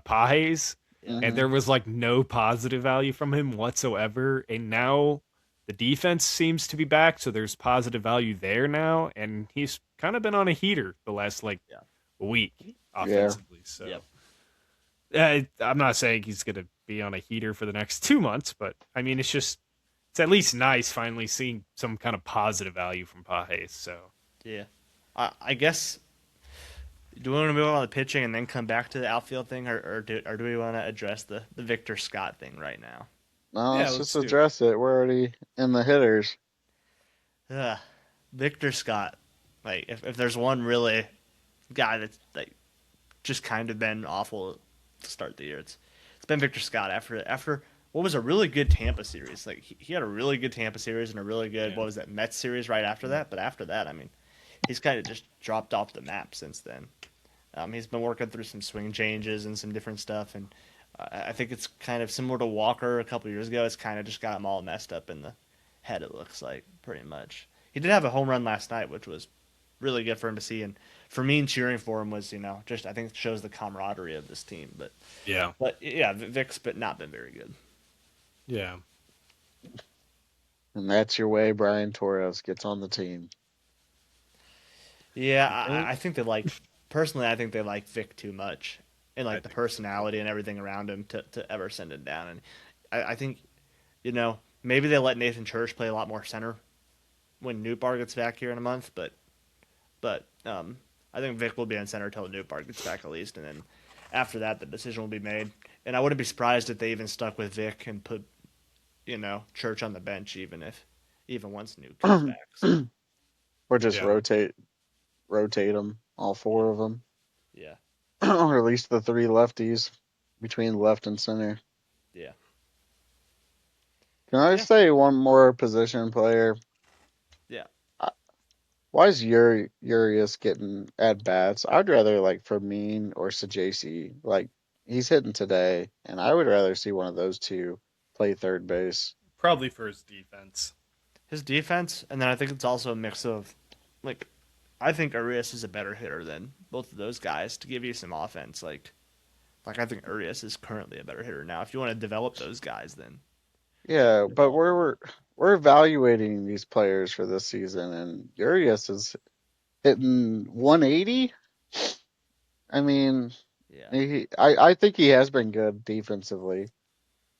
Pages, Yeah, and Hmm. there was like no positive value from him whatsoever. And now the defense seems to be back, so there's positive value there now, and he's kind of been on a heater the last like yeah, week Yeah. offensively. So yep. I'm not saying he's going to be on a heater for the next 2 months, but I mean it's at least nice finally seeing some kind of positive value from Pages. So Yeah. I guess. Do we want to move on to the pitching and then come back to the outfield thing, or do we want to address the Victor Scott thing right now? No, yeah, let's just let's do it. address it. We're already in the hitters. Ugh. Victor Scott. Like, if there's one really guy that's like just kind of been awful to start the year, it's been Victor Scott after what was a really good Tampa series. Like he had a really good Tampa series and a really good Yeah. what was that Mets series right after that. But after that, I mean, he's kind of just dropped off the map since then. He's been working through some swing changes and some different stuff, and I think it's kind of similar to Walker a couple years ago. It's kind of just got him all messed up in the head. It looks like pretty much. He did have a home run last night, which was really good for him to see, and for me, cheering for him was just I think it shows the camaraderie of this team. yeah, But yeah, Vic's but not been very good. yeah. And that's your way Brian Torres gets on the team. Yeah, You think? I think they like personally. I think they like Vic too much, and I like the think so, too. personality and everything around him to ever send it down. And I think maybe they let Nathan Church play a lot more center when Newbar gets back here in a month. But I think Vic will be on center until Newbar gets back at least, and then after that the decision will be made. And I wouldn't be surprised if they even stuck with Vic and put Church on the bench even once New comes back. So Or just Yeah, rotate them, all four of them, yeah, or at least the three lefties between left and center. yeah, Can I yeah, say one more position player? yeah. Uh, Why is Urias getting at bats? I'd rather like Fermin or Sajasi. Like he's hitting today, and I would rather see one of those two play third base. probably for his defense. His defense, and then I think it's also a mix of like I think Urias is a better hitter than both of those guys to give you some offense. Like I think Urias is currently a better hitter now. If you want to develop those guys, then Yeah, but develop. we're evaluating these players for this season, and Urias is hitting 180. I mean, Yeah, I think he has been good defensively.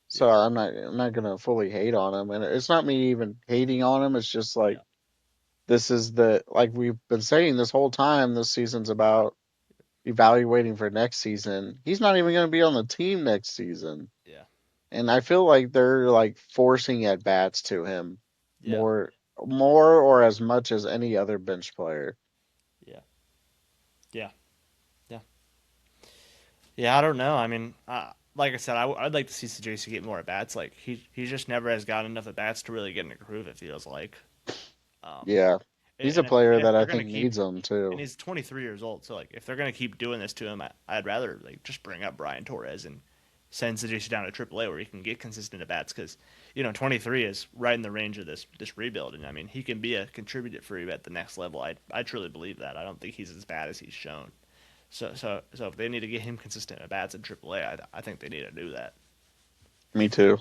So yeah, I'm not gonna fully hate on him, and it's not me even hating on him. It's just like yeah, this is the like we've been saying this whole time. This season's about evaluating for next season. He's not even gonna be on the team next season, yeah, and I feel like they're like forcing at bats to him yeah, more, more or as much as any other bench player. yeah, yeah, yeah. Yeah, I don't know. I mean, like I said, I'd like to see CJC get more at bats. Like he just never has gotten enough at bats to really get in a groove. It feels like. Um, Yeah, he's a player and if that I they're gonna think keep, needs them and too. he's 23 years old, so like if they're gonna keep doing this to him, I'd rather like just bring up Brian Torres and send CJC down to AAA where he can get consistent at bats because 23 is right in the range of this rebuild, and I mean he can be a contributor for you at the next level. I truly believe that. I don't think he's as bad as he's shown. So if they need to get him consistent at bats in AAA, I think they need to do that. Me too.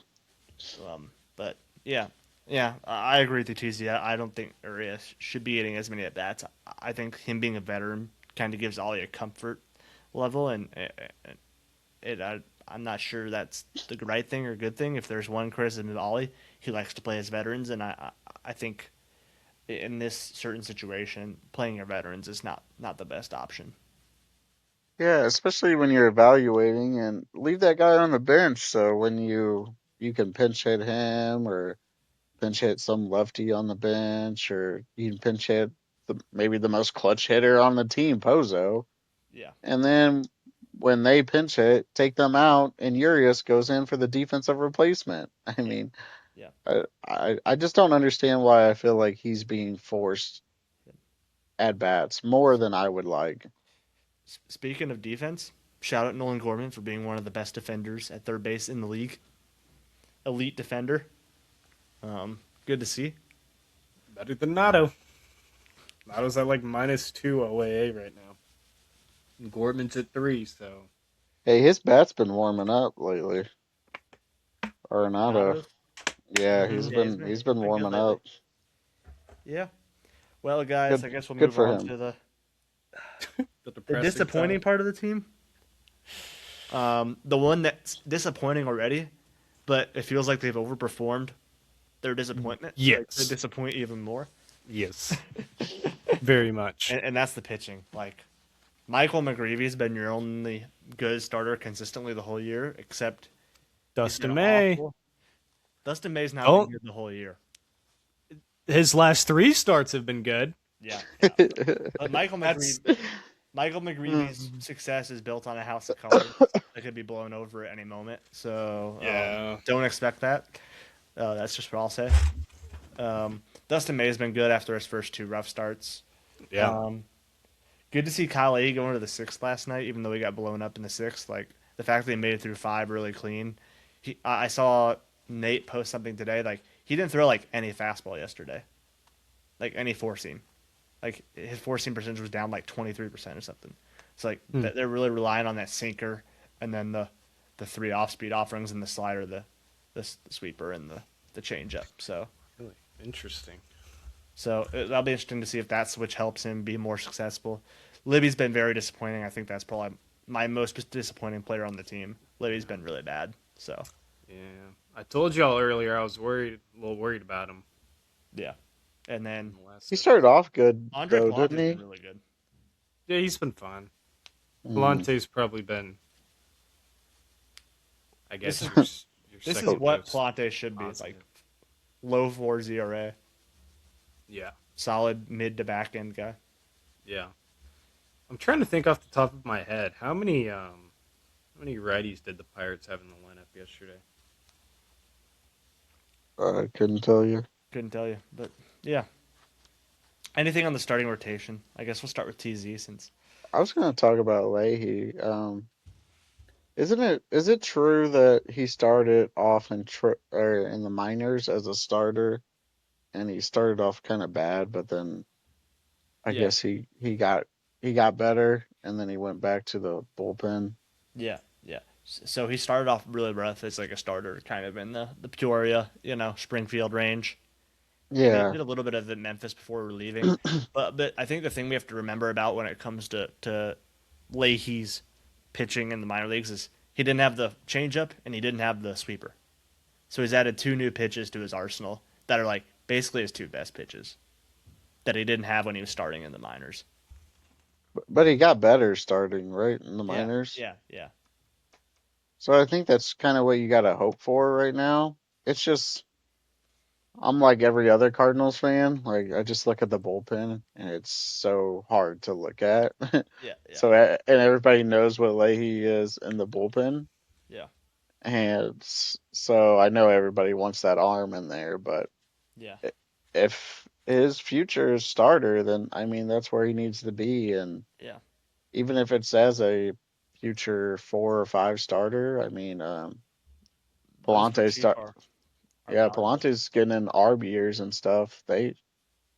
But yeah, yeah, I agree with you, TZ. I don't think Urias should be getting as many at bats. I think him being a veteran kind of gives Ollie a comfort level, and I'm not sure that's the right thing or good thing. If there's one criticism of Ollie, he likes to play as veterans, and I think in this certain situation, playing your veterans is not the best option. Yeah, especially when you're evaluating and leave that guy on the bench so when you can pinch hit him or pinch hit some lefty on the bench or you can pinch hit maybe the most clutch hitter on the team, Pozo. Yeah, And then when they pinch hit, take them out and Urias goes in for the defensive replacement. I yeah, mean, yeah. I just don't understand why I feel like he's being forced at bats more than I would like. Speaking of defense, shout out Nolan Gorman for being one of the best defenders at third base in the league. Elite defender. Good to see. Better than Nato. Nato's at like -2 OAA right now. And Gorman's at 3, so Hey, his bat's been warming up lately. Arenado. Donatos. Yeah, mm-hmm. Yeah, he's he's been been good warming lately. up. Yeah. Well, guys, Good I guess we'll good move for on him. to the the depressing disappointing side. part of the team. The one that's disappointing already, but it feels like they've overperformed their disappointment, so they could Yes. disappoint even more. Yes. Very much. And that's the pitching. Like Michael McGreevy's been your only good starter consistently the whole year, except he's been Dustin May. awful. Dustin May's not been Oh, good the whole year. his last 3 starts have been good. Yeah, yeah. But That's Michael McGreevy's Mm. success is built on a house of cards that could be blown over at any moment. So yeah. don't expect that. That's just what I'll say. Dustin May's been good after his first two rough starts. Yeah. Um, Good to see Kyle A going to the sixth last night, even though he got blown up in the sixth. Like the fact that he made it through five really clean. I saw Nate post something today. Like he didn't throw like any fastball yesterday, like any four seam. Like his four seam percentage was down like 23% or something. It's like Hmm. they're really relying on that sinker and then the three off speed offerings and the slider, the sweeper and the changeup. Really interesting. So that'll be interesting to see if that switch helps him be more successful. Libby's been very disappointing. I think that's probably my most disappointing player on the team. Libby's been really bad. So Yeah. I told y'all earlier I was a little worried about him yeah, and then in the last He started episode. off good Andre though, didn't Palante's been he? really good. Yeah, he's been fine. Mm. Volante's probably been, I This guess, is your this is second what most Palante should be like. positive. Low four ERA, Yeah. solid mid to back end guy. Yeah. I'm trying to think off the top of my head. How many righties did the Pirates have in the lineup yesterday? I couldn't tell you. Couldn't tell you, but yeah. Anything on the starting rotation? I guess we'll start with TZ since I was gonna talk about Leahy. Is it true that he started off or in the minors as a starter and he started off kind of bad, but then I Yeah, guess he got better, and then he went back to the bullpen. yeah, yeah. So he started off really rough as like a starter, kind of in the Peoria, Springfield range. And he Yeah, did a little bit of it in Memphis before relieving. But I think the thing we have to remember about when it comes to Leahy's pitching in the minor leagues is he didn't have the changeup and he didn't have the sweeper. So he's added two new pitches to his arsenal that are like basically his two best pitches that he didn't have when he was starting in the minors. but he got better starting right in the Yeah, minors. yeah, yeah, So I think that's kind of what you got to hope for right now. It's just I'm like every other Cardinals fan. Like I just look at the bullpen, and it's so hard to look at. yeah, yeah, So and everybody knows what Leahy is in the bullpen, yeah, and so I know everybody wants that arm in there. But yeah, if his future is starter, then I mean that's where he needs to be. And yeah. even if it's as a future 4 or 5 starter, I mean, Those for Palante cheap start. are Yeah, valuable. Palante's getting in ARB years and stuff.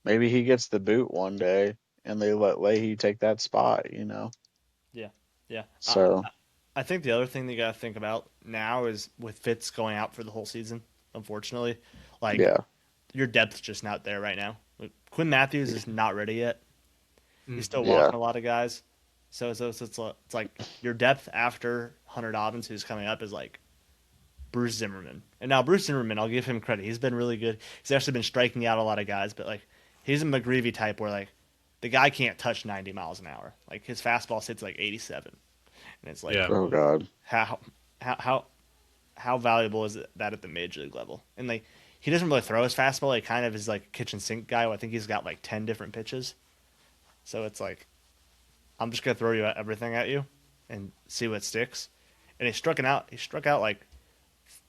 Maybe he gets the boot one day, and they let Leahy take that spot. Yeah, yeah. So I think the other thing that you got to think about now is with Fitz going out for the whole season. Unfortunately, like yeah, your depth's just not there right now. Like, Quinn Matthews is not ready yet. He's still Hmm. yeah, walking a lot of guys. So it's like your depth after Hunter Dobbins, who's coming up, is like Bruce Zimmerman. And now Bruce Zimmerman, I'll give him credit. He's been really good. He's actually been striking out a lot of guys, but like he's a McGreevy type where like the guy can't touch 90 miles an hour. Like his fastball sits like 87, and it's like Yeah. oh god, how how how how valuable is that at the major league level? And like he doesn't really throw his fastball. He kind of is like a kitchen sink guy. I think he's got like 10 different pitches. So it's like I'm just gonna throw you everything at you and see what sticks. And he struck out. He struck out like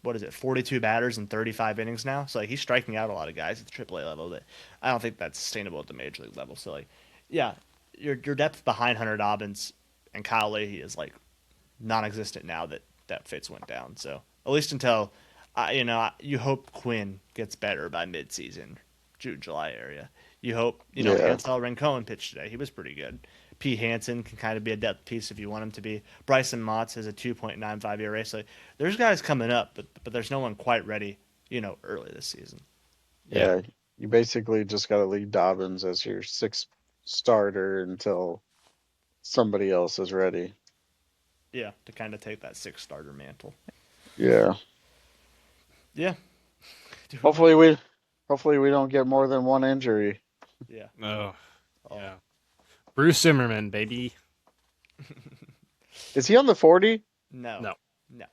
what is it, 42 batters in 35 innings now. So like he's striking out a lot of guys at the AAA level. That I don't think that's sustainable at the major league level. So like, yeah, your depth behind Hunter Dobbins and Kyle Leahy is like non-existent now that Fitz went down. So at least until, you hope Quinn gets better by mid-season, June July area. You hope yeah, Ansel Rincon pitched today. He was pretty good. P. Hansen can kind of be a depth piece if you want him to be. Bryson Motts has a 2.95 ERA. So there's guys coming up, but there's no one quite ready. Early this season. Yeah. yeah. You basically just got to leave Dobbins as your sixth starter until somebody else is ready. Yeah, to kind of take that six starter mantle. Yeah. Yeah. Do we want? Hopefully we, hopefully we don't get more than one injury. Yeah. Oh, Oh yeah. Bruce Zimmerman, baby. Is he on the 40? no, No. no,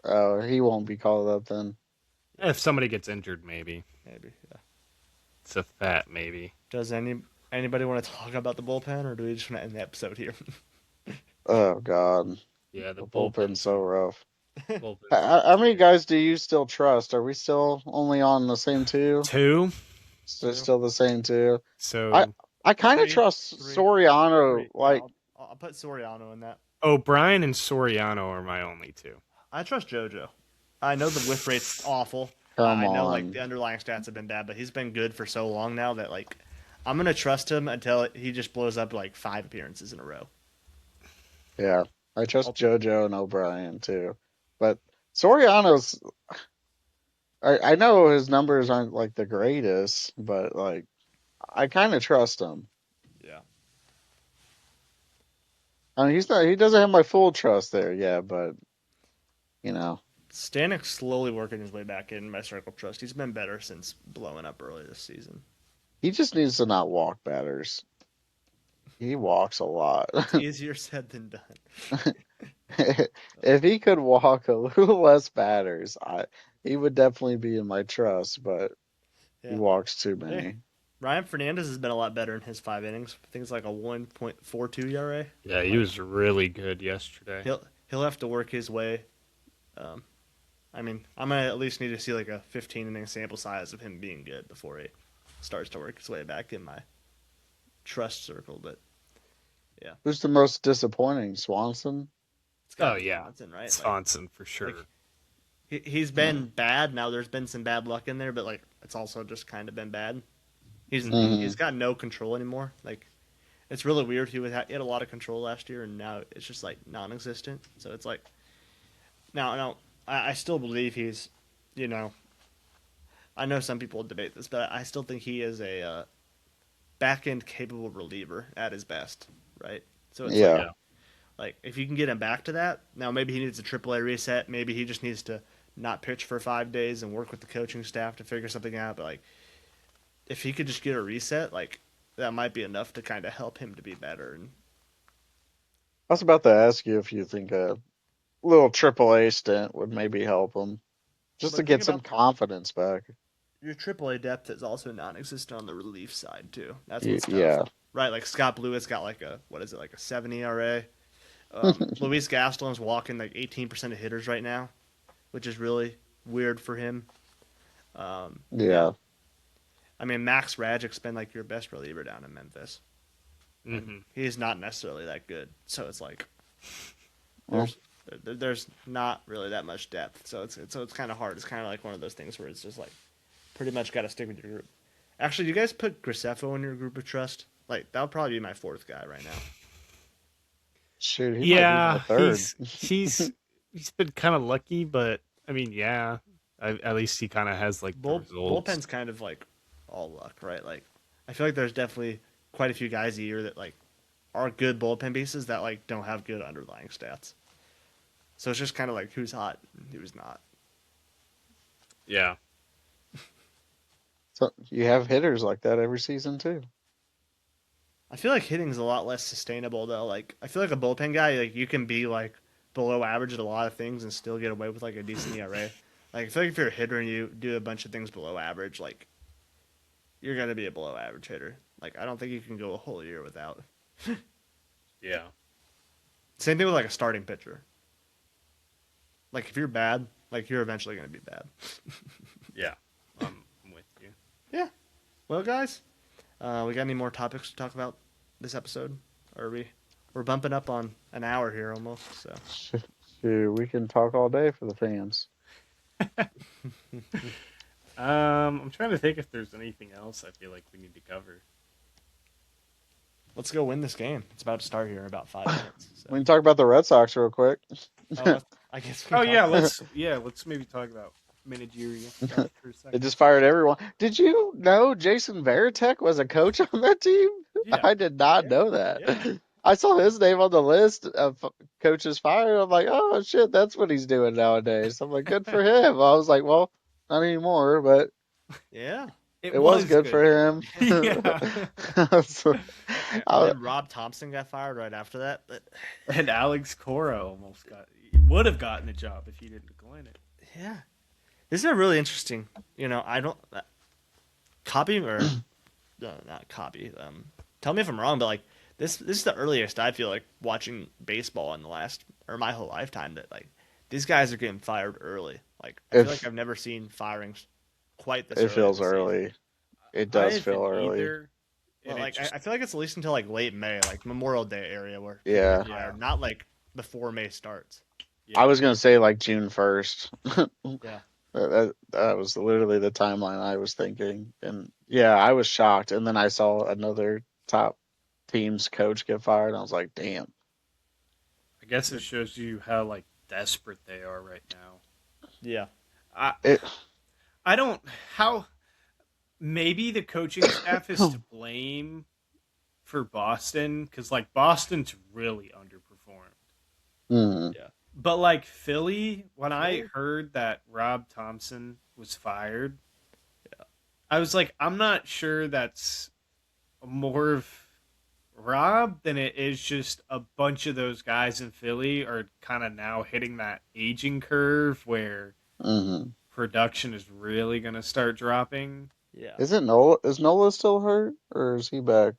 Oh, he won't be called up then. yeah, If somebody gets injured, maybe. maybe. Yeah. It's a fat maybe. Does anybody want to talk about the bullpen, or do we just want to end the episode here? Oh God, Yeah, the the bullpen's bullpen's so rough. bullpen's How rough. many guys do you still trust? Are we still only on the same two? Two. Two, Still the same two. I So I kind of three, trust three, Soriano. three. Yeah, Like, I'll put Soriano in that. O'Brien and Soriano are my only two. I trust JoJo. I know the whiff rate's awful. come I know like on. the underlying stats have been bad, but he's been good for so long now that like I'm gonna trust him until he just blows up like 5 appearances in a row. Yeah, I trust I'll, JoJo and O'Brien too, but Soriano's. I know his numbers aren't like the greatest, but like I kind of trust him. yeah. I mean, he's not. He doesn't have my full trust there, yeah, but you know, Stanek's slowly working his way back in my circle trust. He's been better since blowing up early this season. he just needs to not walk batters. He walks a lot. It's easier said than done. If he could walk a little less batters, I he would definitely be in my trust, but he Yeah. walks too Hey, many. Ryan Fernandez has been a lot better in his 5 innings. I think it's like a 1.42 ERA. Yeah, he Like was really good yesterday. he'll have to work his way. Um, I mean, I'm gonna at least need to see like a 15 inning sample size of him being good before he starts to work his way back in my trust circle. But yeah, Who's the most disappointing? Swanson? it's Oh got to be yeah, Swanson, right? Swanson for Like sure. he's been bad. Now there's been some bad luck in there, but like it's also just kind of been bad. He's Mm-hmm. got no control anymore. Like It's really weird. He had a lot of control last year, and now it's just like non-existent. So it's like now I still believe he's, you know, I know some people debate this, but I still think he is a back end capable reliever at his best, right? So it's Yeah. like if you can get him back to that, now maybe he needs a AAA reset. Maybe he just needs to not pitch for 5 days and work with the coaching staff to figure something out. But like if he could just get a reset, like that might be enough to kind of help him to be better. And I was about to ask you if you think a little AAA stint would maybe help him, just to but think get some about confidence back. your AAA depth is also non-existent on the relief side too. That's what's tough, Yeah. right? Like Scott Blewis got like a what is it like a 70 ERA. Luis Gastelum's walking like 18% of hitters right now, which is really weird for him. Yeah, Yeah. I mean Max Radjick's been like your best reliever down in Memphis, and Hmm. he's not necessarily that good. So it's like Well, there's there's not really that much depth. So it's kind of hard. It's kind of like one of those things where it's just like pretty much got to stick with your group. Actually, do you guys put Grisefo in your group of trust? Like that would probably be my fourth guy right now. shoot, he might be my Yeah, third. he's been kind of lucky, but I mean, yeah, at least he kind of has like the results. Bullpen's kind of like all luck, right? Like I feel like there's definitely quite a few guys a year that like are good bullpen pieces that like don't have good underlying stats. So it's just kind of like who's hot and who's not. Yeah, So you have hitters like that every season too. I feel like hitting's a lot less sustainable though. Like I feel like a bullpen guy, like you can be like below average at a lot of things and still get away with like a decent ERA. Like I feel like if you're a hitter and you do a bunch of things below average, like you're gonna be a below average hitter. Like I don't think you can go a whole year without. yeah, Same thing with like a starting pitcher. Like if you're bad, like you're eventually gonna be bad. yeah. I'm with you. Yeah. Well, guys, we got any more topics to talk about this episode? Or are we're bumping up on an hour here almost. So Shoot, we can talk all day for the fans. I'm trying to think if there's anything else I feel like we need to cover. let's go win this game. It's about to start here in about 5 minutes. So. We can talk about the Red Sox real quick. Oh, I guess we Oh can yeah, talk. let's maybe talk about managerial stuff for a They second. just fired everyone. Did you know Jason Varitek was a coach on that team? Yeah, I did not Yeah, know that. yeah, I saw his name on the list of coaches fired. I'm like, oh shit, that's what he's doing nowadays. I'm like, good for him. I was like, well, not anymore, but yeah. it it was was good for good. him. Yeah, So, And I, then Rob Thompson got fired right after that. But and Alex Cora would have gotten the job if he didn't decline it. yeah, this is a really interesting. I don't copy or not copy. Tell me if I'm wrong, but like this is the earliest I feel like watching baseball in the last or my whole lifetime that like these guys are getting fired early. Like I feel like if I've never seen firings quite this it early in feels the season. early, it I does feel haven't early. either, Well, and it like just I feel like it's at least until like late May, like Memorial Day area where people Yeah, get yeah, fired, not like before May starts. I yeah. was gonna say like June 1st. Yeah. That was literally the timeline I was thinking. And yeah, I was shocked. And then I saw another top team's coach get fired. And I was like, damn. I guess it shows you how like desperate they are right now. Yeah. I It, I don't how maybe the coaching staff is to blame for Boston because like Boston's really underperformed. mm, Yeah. But like Philly, when I Philly? heard that Rob Thompson was fired, I was like, I'm not sure that's more of Rob than it is just a bunch of those guys in Philly are kind of now hitting that aging curve where mm. production is really going to start dropping. Yeah. Is it Nola? Is Nola still hurt? Or is he back?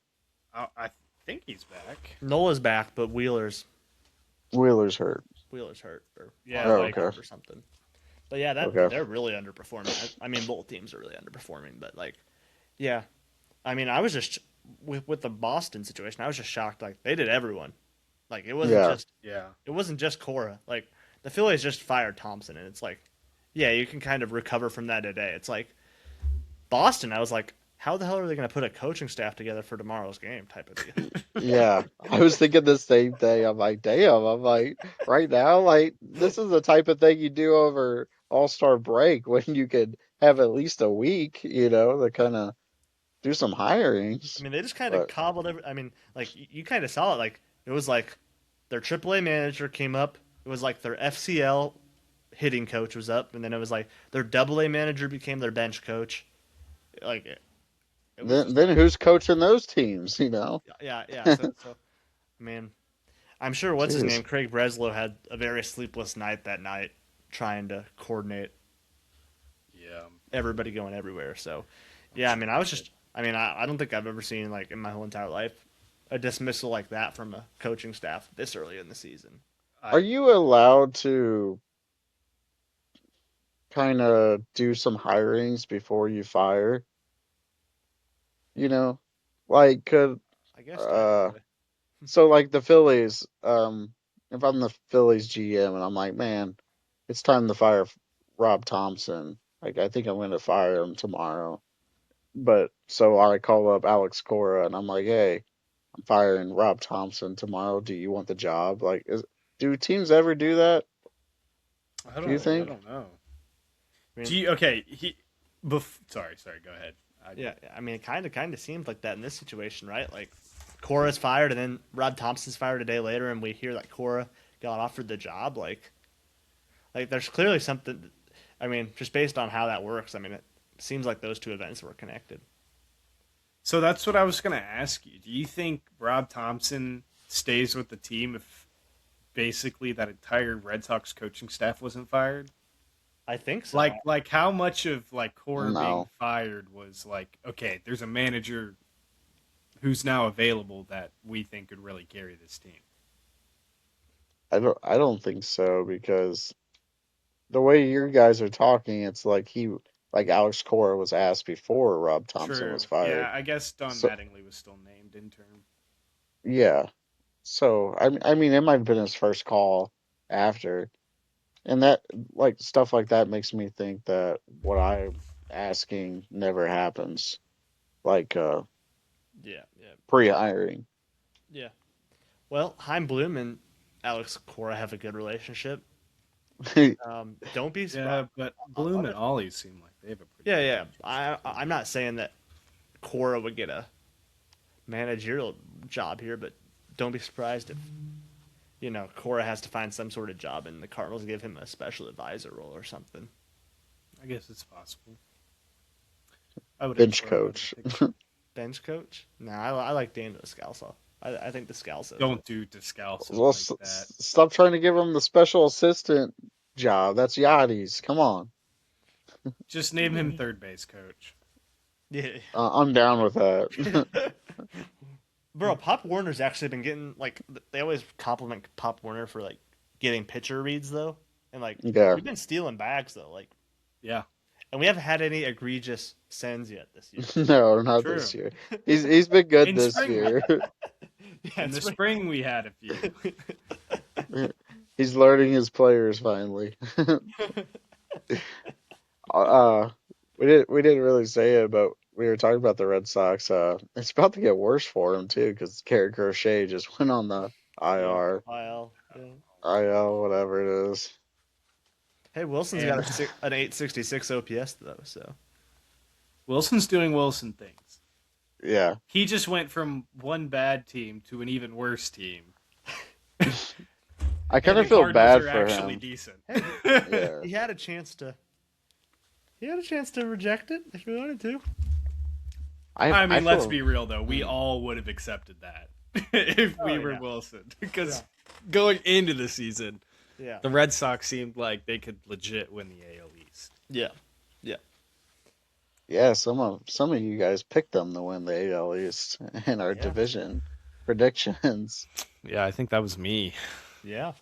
I think he's back. Nola's back, but Wheeler's hurt. Wheeler's hurt or Yeah, Oh, on like okay. or something. But yeah, that Okay. they're really underperforming. I mean, both teams are really underperforming. But like, yeah, I mean, I was just with the Boston situation. I was just shocked. Like they did everyone. Like Yeah. yeah. it wasn't just Cora. Like the Phillies just fired Thompson, and it's like, yeah, you can kind of recover from that today. It's like Boston. I was like, how the hell are they going to put a coaching staff together for tomorrow's game type of deal. Yeah, I was thinking the same thing. I'm like, damn. I'm like, right now, like this is the type of thing you do over All-Star break when you could have at least a week, to kind of do some I hirings. mean, they just kind of But cobbled every. I mean, like you kind of saw it. Like it was like their AAA manager came up. It was like their FCL hitting coach was up, and then it was like their AA manager became their bench coach. Like it was then, just like then who's coaching those teams? yeah, yeah. So I mean, I'm sure what's his name, Jeez. Craig Breslow, had a very sleepless night that night trying to coordinate Yeah, everybody going everywhere. So I'm yeah, I sure mean, he did. I don't think I've ever seen like in my whole entire life a dismissal like that from a coaching staff this early in the season. Are I you allowed to kind of do some hirings before you fire? You know, like could I guess uh technically. so like the Phillies, if I'm the Phillies GM and I'm like, man, it's time to fire Rob Thompson. Like I think I'm going to fire him tomorrow. But so I call up Alex Cora and I'm like, hey, I'm firing Rob Thompson tomorrow. Do you want the job? Like, do teams ever do that? Do you I think? don't know. I Do mean, you okay? Sorry. Go ahead. I yeah, I mean, it kind of seemed like that in this situation, right? Like Cora's fired, and then Rob Thompson's fired a day later, and we hear that Cora got offered the job. Like there's clearly something. I mean, just based on how that works, I mean, it seems like those two events were connected. So that's what I was going to ask you. Do you think Rob Thompson stays with the team if basically that entire Red Sox coaching staff wasn't fired? I think so. Like how much of like Cora being No, fired was like, okay, there's a manager who's now available that we think could really carry this team. I don't. I don't think so because the way your guys are talking, it's like like Alex Cora was asked before Rob Thompson was True. fired. Yeah, I guess Don So Mattingly was still named interim. yeah. So I mean, it might have been his first call after, and that like stuff like that makes me think that what I'm asking never happens. Like Yeah, yeah, pre-hiring. yeah. Well, Heim Bloom and Alex Cora have a good relationship. Don't be surprised. Yeah, but Bloom and Ollie seem like they have a pretty Yeah, good yeah. relationship too. I'm not saying that Cora would get a managerial job here, but don't be surprised if Cora has to find some sort of job and the Cardinals give him a special advisor role or something. I guess it's possible. I would Bench implore him out of coach. the picture. Bench coach? Nah, I like Daniel Descalso. I think Descalso is Don't do Descalso Well, like that. stop trying to give him the special assistant job. That's Yachty's. Come on. Just name him third base coach. yeah. I'm down with that. Bro, Pop Warner's actually been getting like they always compliment Pop Warner for like getting pitcher reads though, and like Yeah. we've been stealing bags though, like, Yeah, and we haven't had any egregious sends yet this year. No, not true. this year. He's been good In this spring we year. had. Yeah, In the it's right. spring we had a few. He's learning his players finally. uh, we didn't really say it, but we were talking about the Red Sox. It's about to get worse for him too, because Garrett Crochet just went on the Yeah, IR, IL. Yeah. IL, whatever it is. Hey, Wilson's got And an 866 OPS though, so Wilson's doing Wilson things. Yeah. He just went from one bad team to an even worse team. I And kind the of feel Cardinals bad are for actually him. decent. hey, Yeah. he had a chance to reject it if he wanted to. I I mean, let's feel be real though. We mm, all would have accepted that if Oh we were yeah, Wilson. yeah, Because going into the season, yeah, the Red Sox seemed like they could legit win the AL East. yeah, yeah, yeah. Some of you guys picked them to win the AL East in our yeah, division predictions. Yeah, I think that was me. yeah.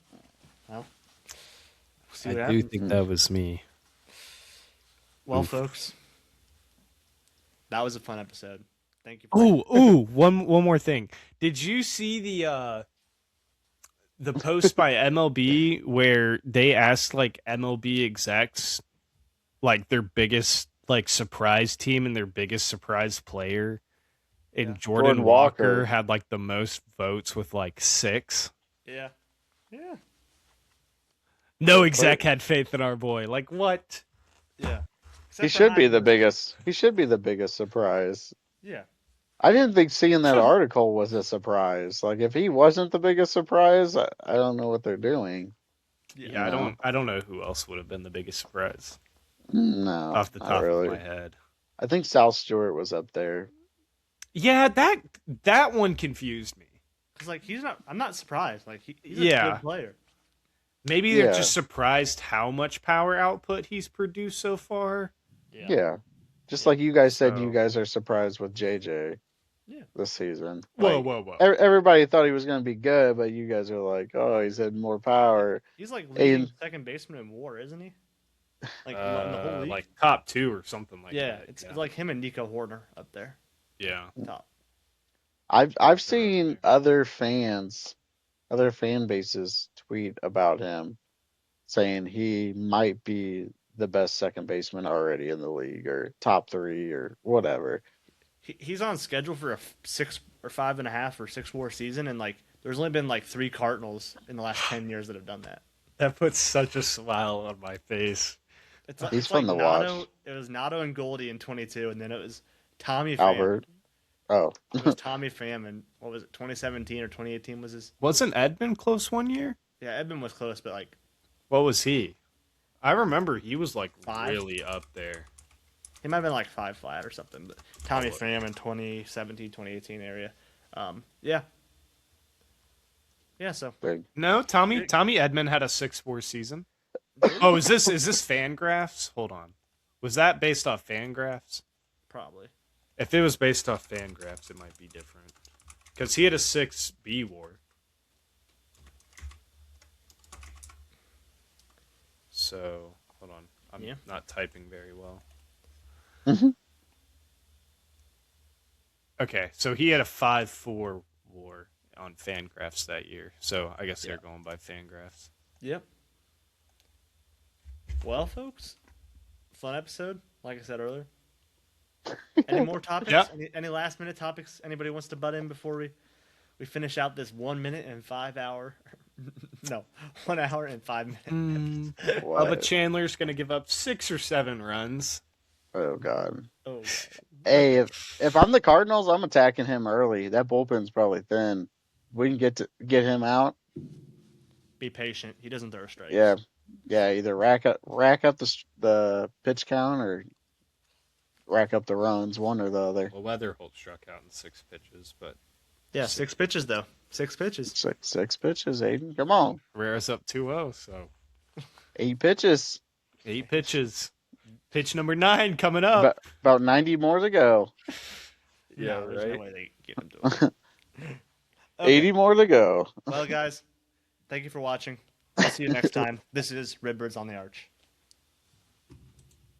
Well, we'll see I what do happens. think that was me. Well, Oof. folks, that was a fun episode. Thank you for One more thing. Did you see the post by MLB where they asked like MLB execs like their biggest like surprise team and their biggest surprise player, Yeah. and Jordan Jordan Walker Walker. had like the most votes with like 6. Yeah. Yeah. No But exec had faith in our boy. Like what? Yeah. he Except for should be the Heisman. biggest. He should be the biggest surprise. Yeah. I didn't think seeing that Should. article was a surprise. Like if he wasn't the biggest surprise, I don't know what they're doing. Yeah. Yeah, You know? I don't know who else would have been the biggest surprise No, off the not top of really. my head. I think South Stewart was up there. Yeah, that one confused me. Because like he's not. I'm not surprised. Like he's a Yeah. good player. Maybe they're Yeah, just surprised how much power output he's produced so far. Yeah. yeah. Just Yeah. like you guys said, you So, guys are surprised with JJ Yeah. this season. whoa, Like whoa, whoa. everybody thought he was going to be good, but you guys are like, oh, he's had more power. He's like leading And second baseman in WAR, isn't he? Like in the whole league. Like top 2 or something like yeah, that. it's like him and Nico Horner up there, Yeah. top. I've They're up seen there. other fans, other fan bases tweet about him saying he might be the best second baseman already in the league or top 3 or whatever. He's on schedule for a 6 or 5.5 or 6 WAR season, and like there's only been like 3 Cardinals in the last 10 years that have done that. That puts such a smile on my face. He's It's like fun to Nato. watch. It was Nato and Goldie in 22, and then it was Tommy Pham. Albert. Oh, It was Tommy Pham, and what was it? 2017 or 2018 was his. Wasn't Edmund close one year? Yeah, Edmund was close, but like What was he? I remember he was like 5. really up there. he might have been like 5 flat or something. But Tommy Oh. Pham in 2017, 2018 area. Yeah, yeah. So big. No, Tommy Edmund had a 6-4 season. Oh, is this Fangraphs? Hold on. Was that based off Fangraphs? probably. If it was based off Fangraphs, it might be different. Because he had a 6B war. So, hold on. I'm Yeah. not typing very well. Mhm. Okay, so he had a 5-4 war on Fangraphs that year. So I guess Yeah. they're going by Fangraphs. Yep. Well, folks, fun episode. Like I said earlier. Any more topics? Yep. Any last minute topics? Anybody wants to butt in before we finish out this 1 minute and 5 hour? No, 1 hour and 5 minutes. Bubba What? Chandler's going to give up 6 or 7 runs. Oh God. Oh, Hey, if I'm the Cardinals, I'm attacking him early. That bullpen's probably thin. We can get him out. be patient. He doesn't throw strikes. Yeah, yeah. Either rack up the pitch count or rack up the runs. One or the other. Well, Leatherholt struck out in 6 pitches, but Yeah, 6 pitches though. 6 pitches. Six pitches, Aiden. Come on, Herrera's up 2-0, so 8 pitches. 8 pitches. Pitch number 9 coming up. About 90 more to go. Yeah, No, there's right. no way they get him to it. 80 more to go. Well, guys, thank you for watching. I'll see you next time. This is Redbirds on the Arch.